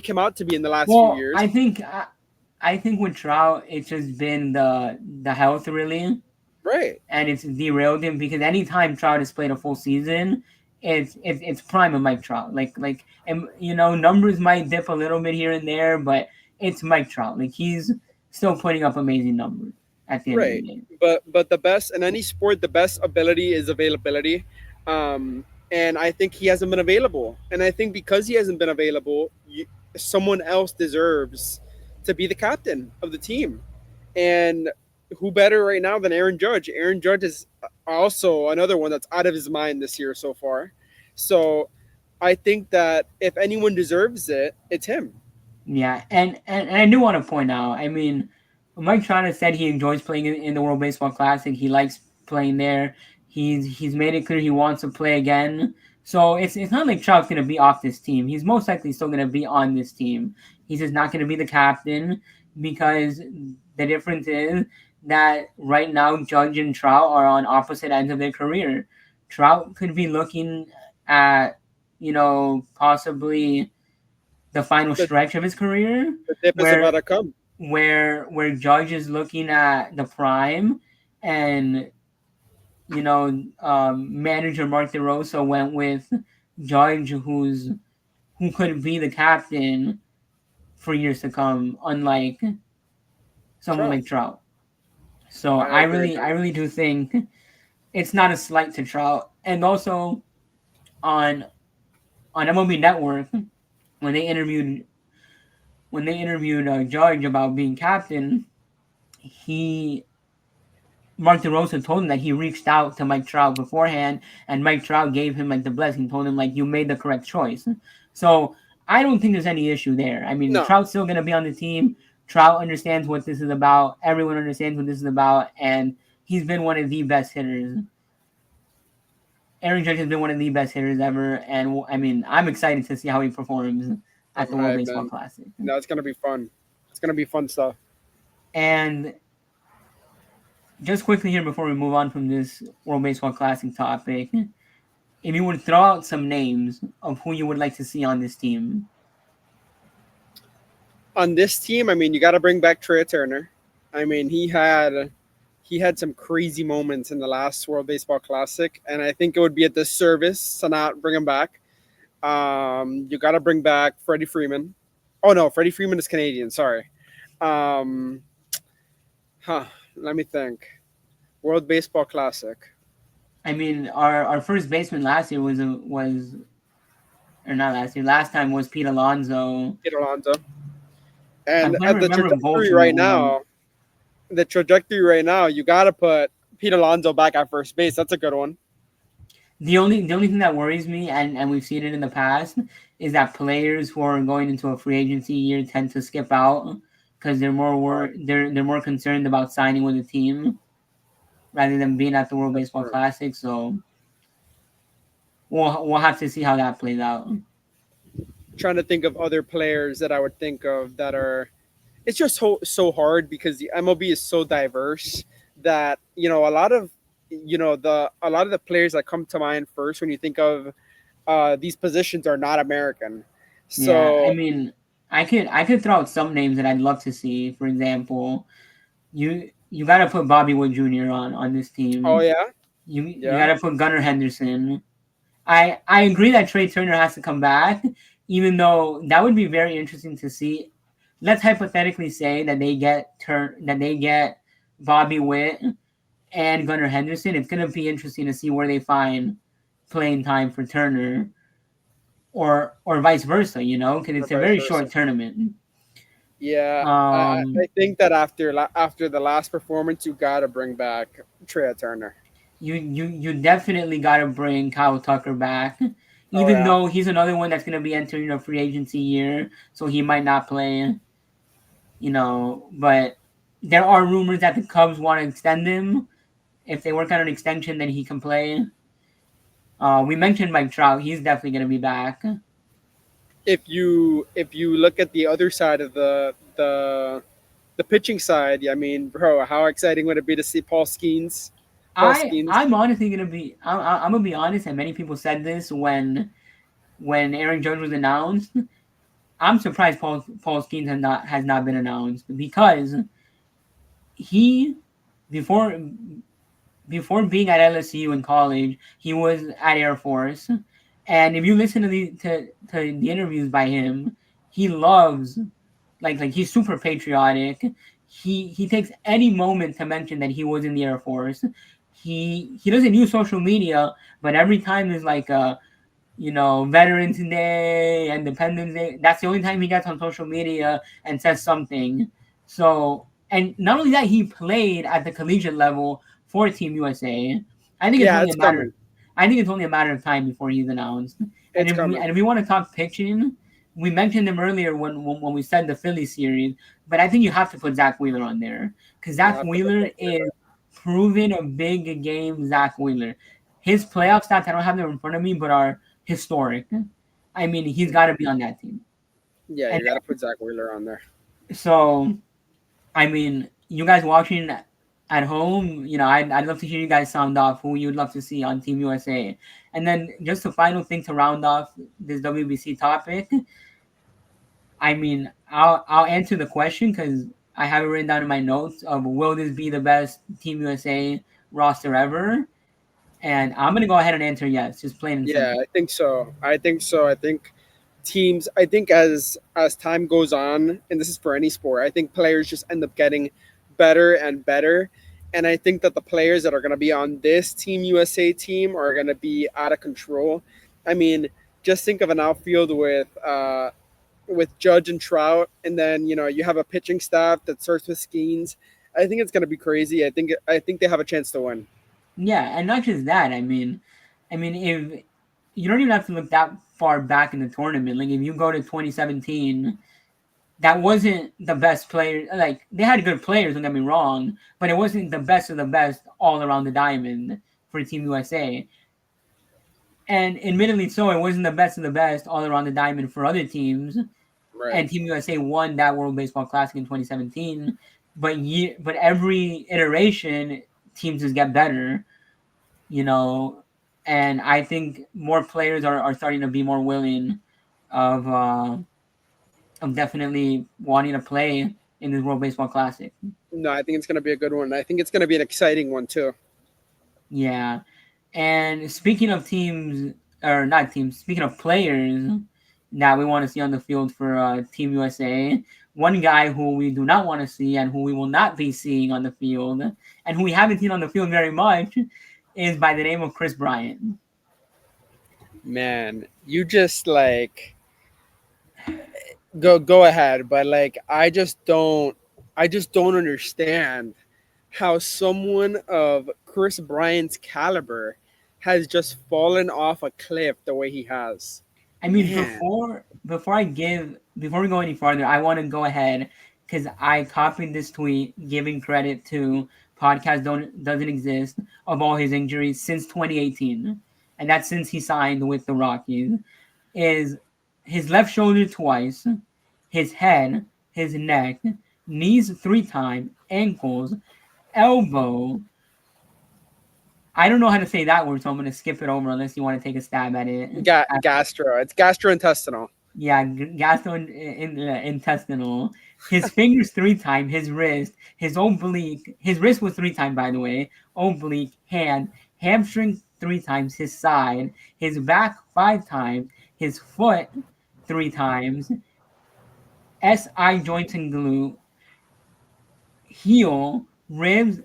him out to be in the last few Well, years. I think with Trout, it's just been the health really, Right. and it's derailed him because anytime Trout has played a full season, it's prime of Mike Trout. Like and numbers might dip a little bit here and there, but it's Mike Trout. Like he's still putting up amazing numbers at the end of the Right. day. But the best in any sport, the best ability is availability. And I think he hasn't been available. And I think because he hasn't been available, someone else deserves to be the captain of the team. And who better right now than Aaron Judge? Aaron Judge is also another one that's out of his mind this year so far. So I think that if anyone deserves it, it's him. Yeah, and I do want to point out. I mean, Mike Trout has said he enjoys playing in the World Baseball Classic. He likes playing there. He's made it clear he wants to play again. So it's not like Trout's gonna be off this team. He's most likely still gonna be on this team. He's just not gonna be the captain because the difference is that right now Judge and Trout are on opposite ends of their career. Trout could be looking at possibly the final The, stretch of his career, the dip is about where to come. Judge is looking at the prime, and manager Mark DeRosa went with Judge, who could be the captain for years to come, unlike someone Trout. like Trout. So I agree. I really do think it's not a slight to Trout, and also on MLB Network when they interviewed Judge about being captain, he Mark DeRosa told him that he reached out to Mike Trout beforehand, and Mike Trout gave him like the blessing, told him like you made the correct choice. So I don't think there's any issue there. I mean, No, Trout's still gonna be on the team. Trout understands what this is about. Everyone understands what this is about, and he's been one of the best hitters. Aaron Judge has been one of the best hitters ever, and I mean, I'm excited to see how he performs at I'm the World hyped, Baseball man. Classic. No, it's gonna be fun. It's gonna be fun stuff. And just quickly here before we move on from this World Baseball Classic topic, if you would throw out some names of who you would like to see on this team, On this team, I mean, you got to bring back Trey Turner. I mean, he had some crazy moments in the last World Baseball Classic, and I think it would be a disservice to not bring him back. You got to bring back Freddie Freeman. Oh no, Freddie Freeman is Canadian. Sorry. Um, huh. Let me think. World Baseball Classic. I mean, our first baseman last year was or not last year. Last time was Pete Alonso. Pete Alonso. I'm And trying to at remember both of them. the trajectory right now, you got to put Pete Alonso back at first base. That's a good one. The only thing that worries me, and we've seen it in the past, is that players who are going into a free agency year tend to skip out because they're more concerned about signing with a team rather than being at the World That's Baseball true. Classic. So we'll have to see how that plays out. Trying to think of other players that I would think of that are. It's just so hard because the MLB is so diverse that a lot of the players that come to mind first when you think of these positions are not American. Yeah, I So, mean, I could throw out some names that I'd love to see. For example, you got to put Bobby Wood Jr. on this oh team. yeah, You yeah, got to put Gunnar Henderson. I agree that Trey Turner has to come back, even though that would be very interesting to see. Let's hypothetically say that they get Bobby Witt and Gunnar Henderson. It's gonna be interesting to see where they find playing time for Turner, or vice versa. Because or it's a vice very versa. short tournament. Yeah, I Um, think that after the last performance, you gotta bring back Trey Turner. you definitely got to bring Kyle Tucker back, Oh even yeah, though he's another one that's gonna be entering a free agency year, so he might not play. But there are rumors that the Cubs want to extend him. If they work out an extension, then he can play. We mentioned Mike Trout; he's definitely gonna be back. if you look at the other side of the pitching side, I mean, bro, how exciting would it be to see Paul I Skeens? I'm honestly gonna be I'm gonna be honest, and many people said this when Aaron Judge was announced. I'm surprised Paul Skeens has not been announced because he before before being at LSU in college, he was at Air Force. And if you listen to the interviews by him, he loves like he's super patriotic. He takes any moment to mention that he was in the Air Force. He doesn't use social media, but every time there's like a Veterans Day, Independence Day. That's the only time he gets on social media and says something. So, and not only that, he played at the collegiate level for Team USA. I think it's Yeah, only it's a matter. coming. I think it's only a matter of time before he's announced. And It's if we coming. and if we want to talk pitching, we mentioned him earlier when we said the Philly series, but I think you have to put Zach Wheeler on there because You Zach have to put Wheeler that is Wheeler. proven a big game. Zach Wheeler, his playoff stats I don't have them in front of me, but are historic. I mean, he's got to be on that team. Yeah, And you got to put Zach Wheeler on there. so, I mean, you guys watching at home, I'd love to hear you guys sound off who you'd love to see on Team USA. And then just a final thing to round off this WBC topic. I mean, I'll answer the question because I have it written down in my notes of will this be the best Team USA roster ever? And I'm gonna go ahead and answer yes, just plain and Yeah, simple. I think so. I think so. I think teams. I think as time goes on, and this is for any sport, I think players just end up getting better and better. And I think that the players that are going to be on this Team USA team are going to be out of control. I mean, just think of an outfield with Judge and Trout, and then you have a pitching staff that starts with Skeens, I think it's gonna be crazy. I think they have a chance to win. Yeah, and not just that. I mean, if you don't even have to look that far back in the tournament, like if you go to 2017, that wasn't the best player. Like they had good players, don't get me wrong, but it wasn't the best of the best all around the diamond for Team USA. And admittedly, so it wasn't the best of the best all around the diamond for other teams. Right. And Team USA won that World Baseball Classic in 2017. But every iteration, teams just get better, you know. And I think more players are starting to be more willing of uh, of definitely wanting to play in this World Baseball Classic. No, I think it's gonna be a good one. I think it's gonna be an exciting one too. Yeah. And speaking of teams, or not teams, speaking of players that we want to see on the field for Team USA, one guy who we do not want to see and who we will not be seeing on the field, and who we haven't seen on the field very much, is by the name of Kris Bryant. Man, you just like go ahead, but like I just don't understand how someone of Chris Bryant's caliber has just fallen off a cliff the way he has. I mean, Man, before we go any farther, I want to go ahead because I copied this tweet giving credit to podcast don't doesn't exist of all his injuries since 2018, and that's since he signed with the Rockies. Is his left shoulder twice, his head, his neck, knees 3 times, ankles, elbow. I don't know how to say that word, so I'm gonna skip it over unless you want to take a stab at it. gastro. It's gastrointestinal. Yeah, gastrointestinal. His fingers 3 times, his wrist, his oblique. His wrist was 3 times, by the way. Oblique, hand, hamstring 3 times, his side, his back 5 times, his foot 3 times, SI joint and glute, heel, ribs,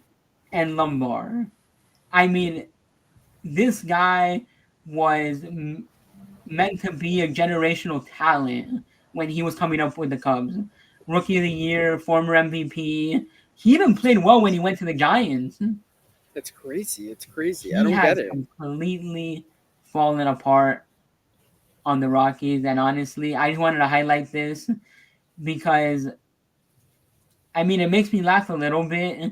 and lumbar. I mean, this guy was meant to be a generational talent when he was coming up with the Cubs. Rookie of the Year, former MVP. He even played well when he went to the Giants. It's crazy. It's crazy. I He don't get has it. completely fallen apart on the Rockies, and honestly, I just wanted to highlight this because I mean it makes me laugh a little bit.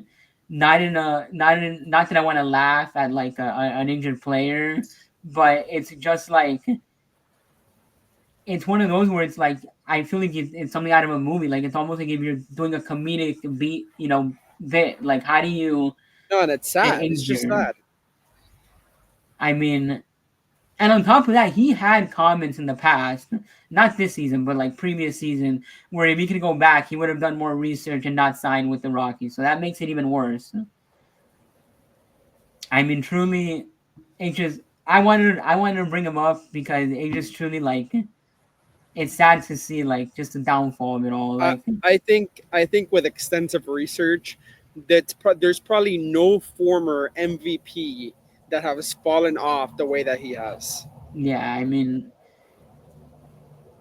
Not that I want to laugh at like an injured player, but it's just like it's one of those where it's like I feel like it's something out of a movie. Like it's almost like if you're doing a comedic beat, bit. Like how do you No, and it's get sad. It's just injured? sad. I mean, and on top of that, he had comments in the past, not this season, but like previous season, where if he could go back, he would have done more research and not signed with the Rockies. So that makes it even worse. I mean, truly, it just I wanted to bring him up because it just truly like it's sad to see like just the downfall of it all. I Like I think with extensive research, there's probably no former MVP that has fallen off the way that he has. yeah, I mean,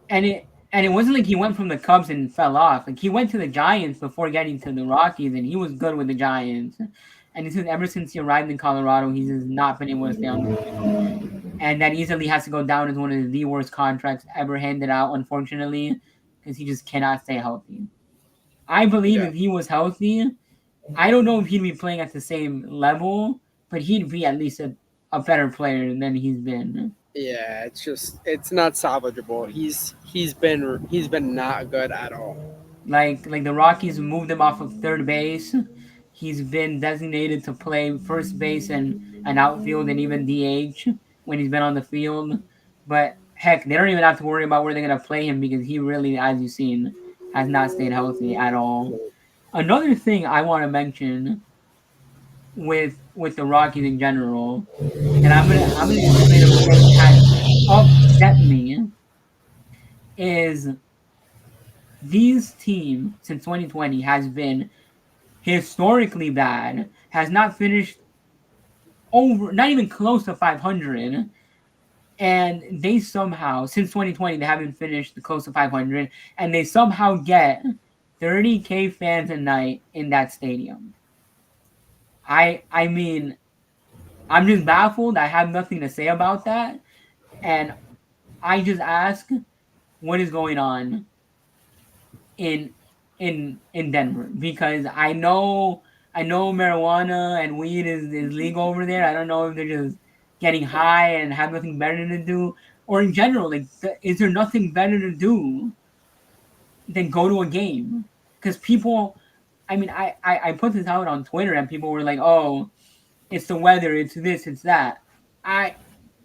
and it wasn't like he went from the Cubs and fell off. Like he went to the Giants before getting to the Rockies, and he was good with the Giants. And this is ever since he arrived in Colorado, he's just not been able to stay on the field, and that easily has to go down as one of the worst contracts ever handed out, unfortunately, because he just cannot stay healthy. I believe Yeah. if he was healthy, I don't know if he'd be playing at the same level, but he'd be at least a better player than he's been. Yeah, it's not salvageable. He's been not good at all. Like the Rockies moved him off of third base. He's been designated to play first base and outfield and even DH when he's been on the field. But heck, they don't even have to worry about where they're gonna play him because he really, as you've seen, has not stayed healthy at all. Another thing I want to mention with the Rockies in general, and I'm gonna explain a thing that has upset me, is these team since 2020 has been historically bad, has not finished over, not even close to 500, and they somehow, since 2020, they haven't finished close to 500, and they somehow get 30K fans a night in that stadium. I mean, I'm just baffled. I have nothing to say about that, and I just ask, what is going on in in Denver? Because I know marijuana and weed is legal over there. I don't know if they're just getting high and have nothing better to do, or in general, like, is there nothing better to do than go to a game? Because people, I mean, I put this out on Twitter and people were like, "Oh, it's the weather, it's this, it's that." I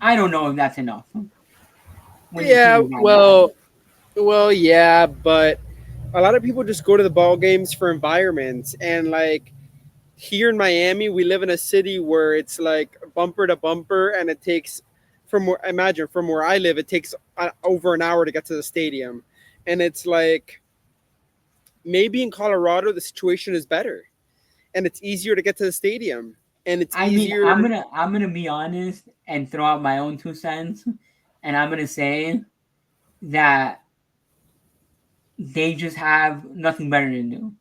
I don't know if that's enough when you're Yeah, feeling that bad. yeah, but a lot of people just go to the ball games for environments, and like here in Miami, we live in a city where it's like bumper to bumper, and it takes from where imagine from where I live, it takes over an hour to get to the stadium, and it's like maybe in Colorado the situation is better, and it's easier to get to the stadium, and it's I mean, easier. I'm gonna be honest and throw out my own 2 cents, and I'm gonna say that they just have nothing better to do.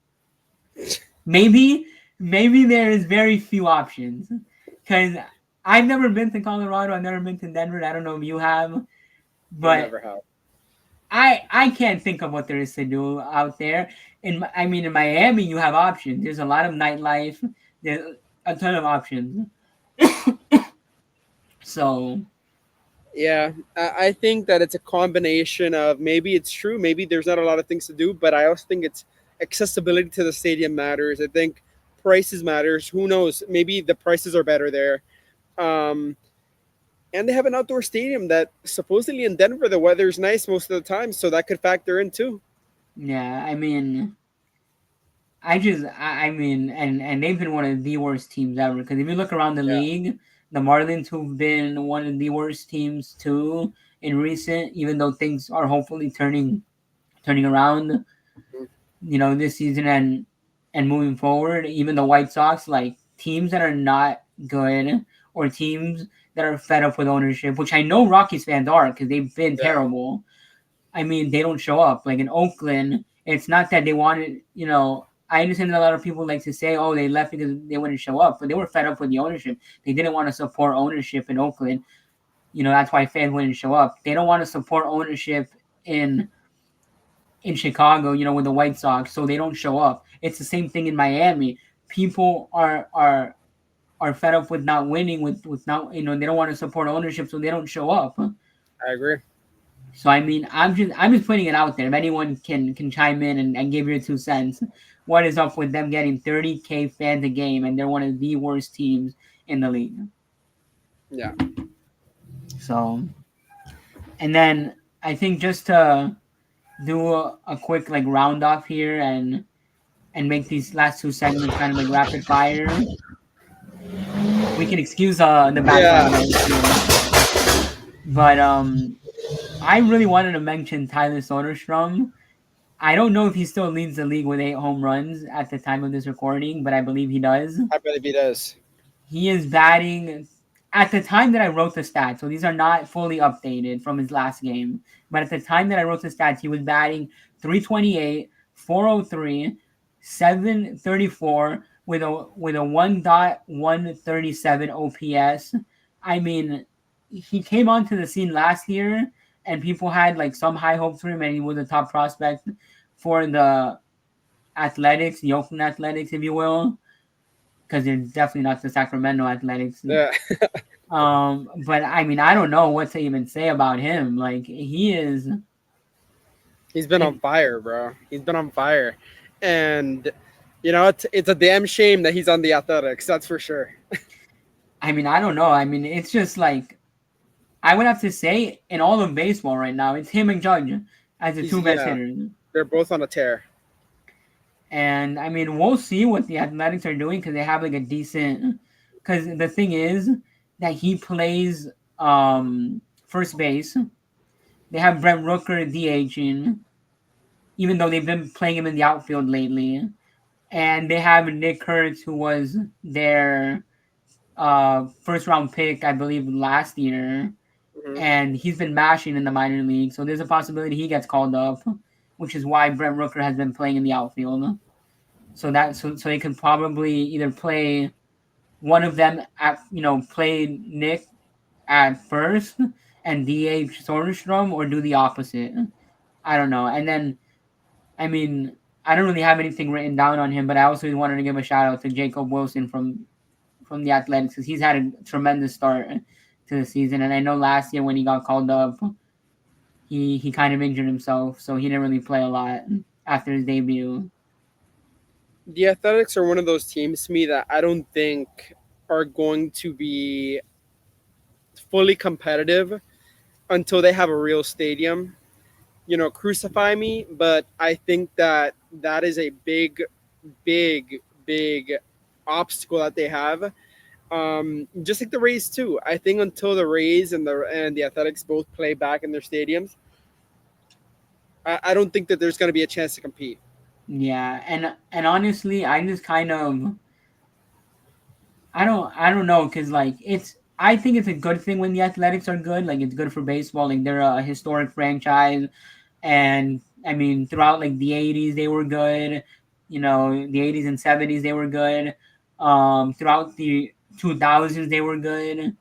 Maybe maybe there is very few options, because I've never been to Colorado. I've never been to Denver. I don't know if you have, I but never have. I can't think of what there is to do out there. I mean, in Miami, you have options. There's a lot of nightlife. There's a ton of options. So Yeah, I think that it's a combination of maybe it's true, maybe there's not a lot of things to do, but I also think it's accessibility to the stadium matters. I think prices matters. Who knows? Maybe the prices are better there. Um, and they have an outdoor stadium that supposedly in Denver the weather's nice most of the time, so that could factor in too. yeah, I mean, I mean, and they've been one of the worst teams ever. Because if you look around the Yeah. league, the Marlins, who've been one of the worst teams too in recent, even though things are hopefully turning around, this season and moving forward. Even the White Sox, like, teams that are not good, or teams that are fed up with ownership, which I know Rockies fans are because they've been Yeah, terrible. I mean, they don't show up. Like in Oakland, it's not that they wanted, I understand that a lot of people like to say, oh, they left because they wouldn't show up, but they were fed up with the ownership. They didn't want to support ownership in Oakland. That's why fans wouldn't show up. They don't want to support ownership in in Chicago, with the White Sox, so they don't show up. It's the same thing in Miami. People are fed up with not winning, with not, they don't want to support ownership, so they don't show up. I agree. So I mean, I'm just putting it out there. If anyone can chime in and give your 2 cents, what is up with them getting 30K fans a game, and they're one of the worst teams in the league? Yeah. So, and then I think, just to do a quick, like, round off here, and make these last two segments kind of like rapid fire. We can excuse the background Yeah. noise here, but I really wanted to mention Tyler Soderstrom. I don't know if he still leads the league with 8 home runs at the time of this recording, but I believe he does. I believe he does. He is batting at the time that I wrote the stats. So these are not fully updated from his last game, but at the time that I wrote the stats, he was batting 328, 403, 734 with a 1.137 OPS. I mean, he came onto the scene last year, and people had like some high hopes for him, and he was a top prospect for the Athletics, the Oakland Athletics, if you will, because they're definitely not the Sacramento Athletics. Yeah. But I mean, I don't know what to even say about him. Like, he is. He's been It, on fire, bro. He's been on fire. And it's a damn shame that he's on the Athletics, that's for sure. I mean, I don't know. I mean, it's just like, I would have to say, in all of baseball right now, it's him and Judge as the He's two best yeah, hitters. they're both on a tear. And I mean, we'll see what the Athletics are doing, because they have like a decent. Because the thing is that he plays first base. They have Brent Rooker DHing, even though they've been playing him in the outfield lately. And they have Nick Kurtz, who was their first round pick, I believe, last year. Hmm. And he's been mashing in the minor league. So there's a possibility he gets called up, which is why Brent Rooker has been playing in the outfield. So they could probably either play one of them at play Nick at first and DH Soderstrom, or do the opposite. I don't know. And then I mean, I don't really have anything written down on him, but I also wanted to give a shout out to Jacob Wilson from the Athletics, because he's had a tremendous start to the season. And I know last year when he got called up, he kind of injured himself, so he didn't really play a lot after his debut. The Athletics are one of those teams to me that I don't think are going to be fully competitive until they have a real stadium. Crucify me, but I think that that is a big obstacle that they have. Just like the Rays too. I think until the Rays and the Athletics both play back in their stadiums, I don't think that there's going to be a chance to compete. Yeah, and honestly, I just kind of I don't know, because like I think it's a good thing when the Athletics are good. Like, it's good for baseball. Like, they're a historic franchise, and I mean, throughout like the '80s they were good. The '80s and '70s they were good. Throughout the 2000s they were good.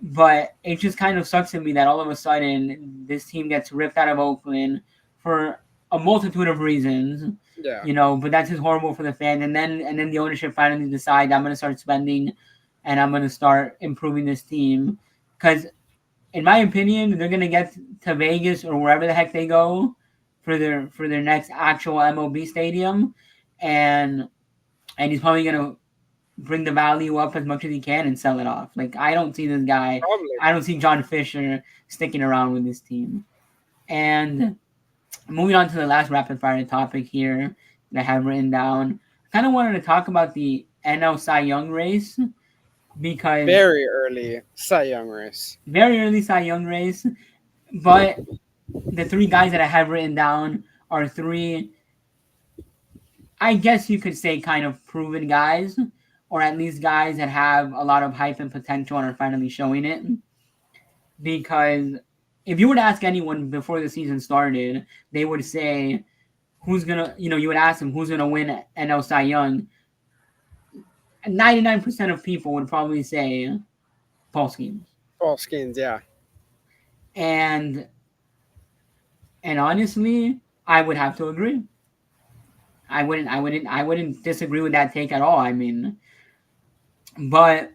But it just kind of sucks to me that all of a sudden this team gets ripped out of Oakland for a multitude of reasons. Yeah, But that's just horrible for the fans. And then the ownership finally decides, I'm gonna start spending, and I'm gonna start improving this team, because in my opinion they're gonna get to Vegas or wherever the heck they go for their next actual MLB stadium, and he's probably gonna bring the value up as much as he can and sell it off. Like, I don't see this guy. probably. I don't see John Fisher sticking around with this team. And moving on to the last rapid fire topic here that I have written down, I kind of wanted to talk about the NL Cy Young race, because Very early Cy Young race. very early Cy Young race, but the three guys that I have written down are three, I guess you could say, kind of proven guys, or at least guys that have a lot of hype and potential and are finally showing it. Because if you were to ask anyone before the season started, they would say, who's gonna, you would ask them who's gonna win NL Cy Young. 99% of people would probably say Paul Skeens. All skins, yeah. And honestly, I would have to agree. I wouldn't disagree with that take at all. I mean, but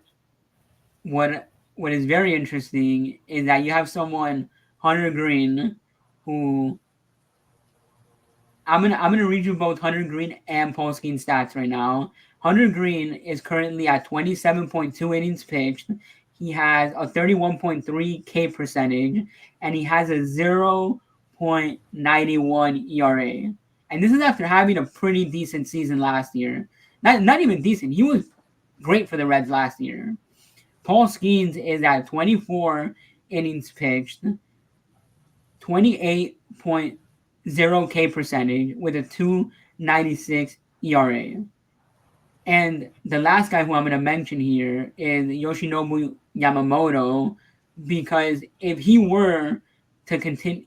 what is very interesting is that you have someone, Hunter Green, who I'm gonna read you both Hunter Green and Paul Skeens stats right now. Hunter Green is currently at 27.2 innings pitched. He has a 31.3 K percentage, and he has a 0.91 ERA. And this is after having a pretty decent season last year. Not even decent. He was great for the Reds last year. Paul Skeens is at 24 innings pitched, 28.0 K percentage with a 2.96 ERA. And the last guy who I'm going to mention here is Yoshinobu Yamamoto, because if he were to continue,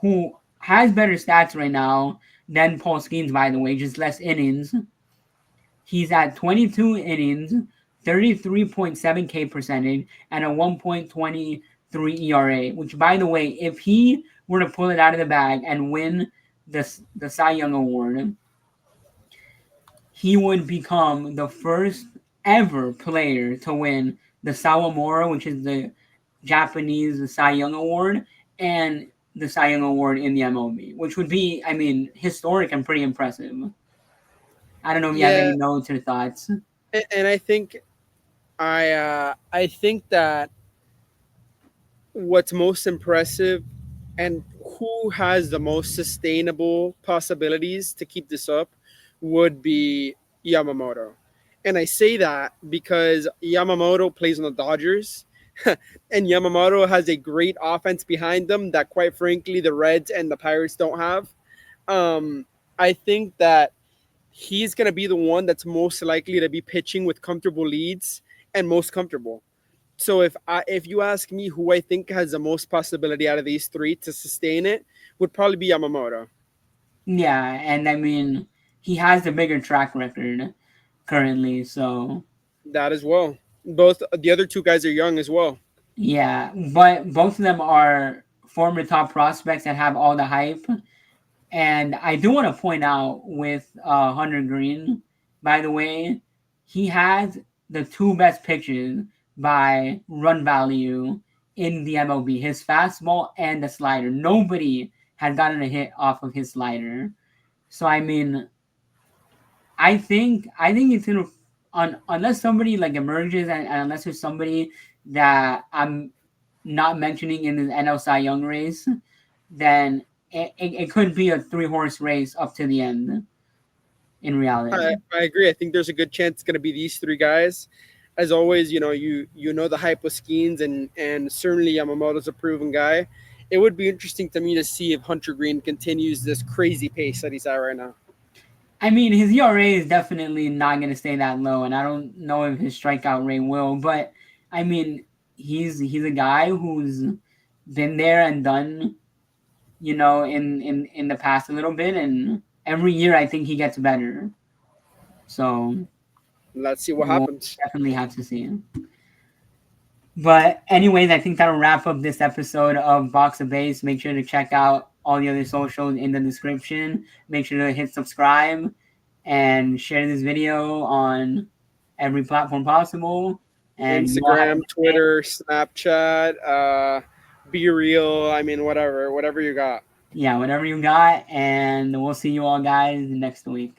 who has better stats right now than Paul Skeens, by the way, just less innings. He's at 22 innings, 33.7 K percentage, and a 1.23 ERA, which, by the way, if he were to pull it out of the bag and win the Cy Young Award, he would become the first ever player to win the Sawamura, which is the Japanese Cy Young Award, and the Cy Young Award in the MLB, which would be, I mean, historic and pretty impressive. I don't know if you have Yeah, any notes or thoughts. and I think that what's most impressive and who has the most sustainable possibilities to keep this up would be Yamamoto. And I say that because Yamamoto plays on the Dodgers and Yamamoto has a great offense behind them that, quite frankly, the Reds and the Pirates don't have. Um, I think that he's going to be the one that's most likely to be pitching with comfortable leads and most comfortable. So if you ask me who I think has the most possibility out of these three to sustain it, would probably be Yamamoto. Yeah, and I mean, he has the bigger track record currently, so That as well. Both the other two guys are young as well. yeah, but both of them are former top prospects that have all the hype. And I do want to point out with Hunter Green, by the way, he has the two best pitches by run value in the MLB, his fastball and the slider. Nobody has gotten a hit off of his slider. So I mean, I think it's gonna unless somebody like emerges and unless there's somebody that I'm not mentioning in the NL Cy Young race, then it could be a three horse race up to the end in reality. I agree. I think there's a good chance it's going to be these three guys. As always, you know the hype with Skeens, and certainly Yamamoto's a proven guy. It would be interesting to me to see if Hunter Green continues this crazy pace that he's at right now. I mean, his ERA is definitely not going to stay that low, and I don't know if his strikeout rate will. But I mean, he's a guy who's been there and done, in the past a little bit, and every year I think he gets better. So Let's see what we'll happens. definitely have to see him. But anyways, I think that'll wrap up this episode of Box of Base. Make sure to check out all the other socials in the description. Make sure to hit subscribe and share this video on every platform possible. And you all have a Instagram, good day. Twitter, Snapchat, Be Real. I mean, whatever you got. Yeah, whatever you got. And we'll see you all guys next week.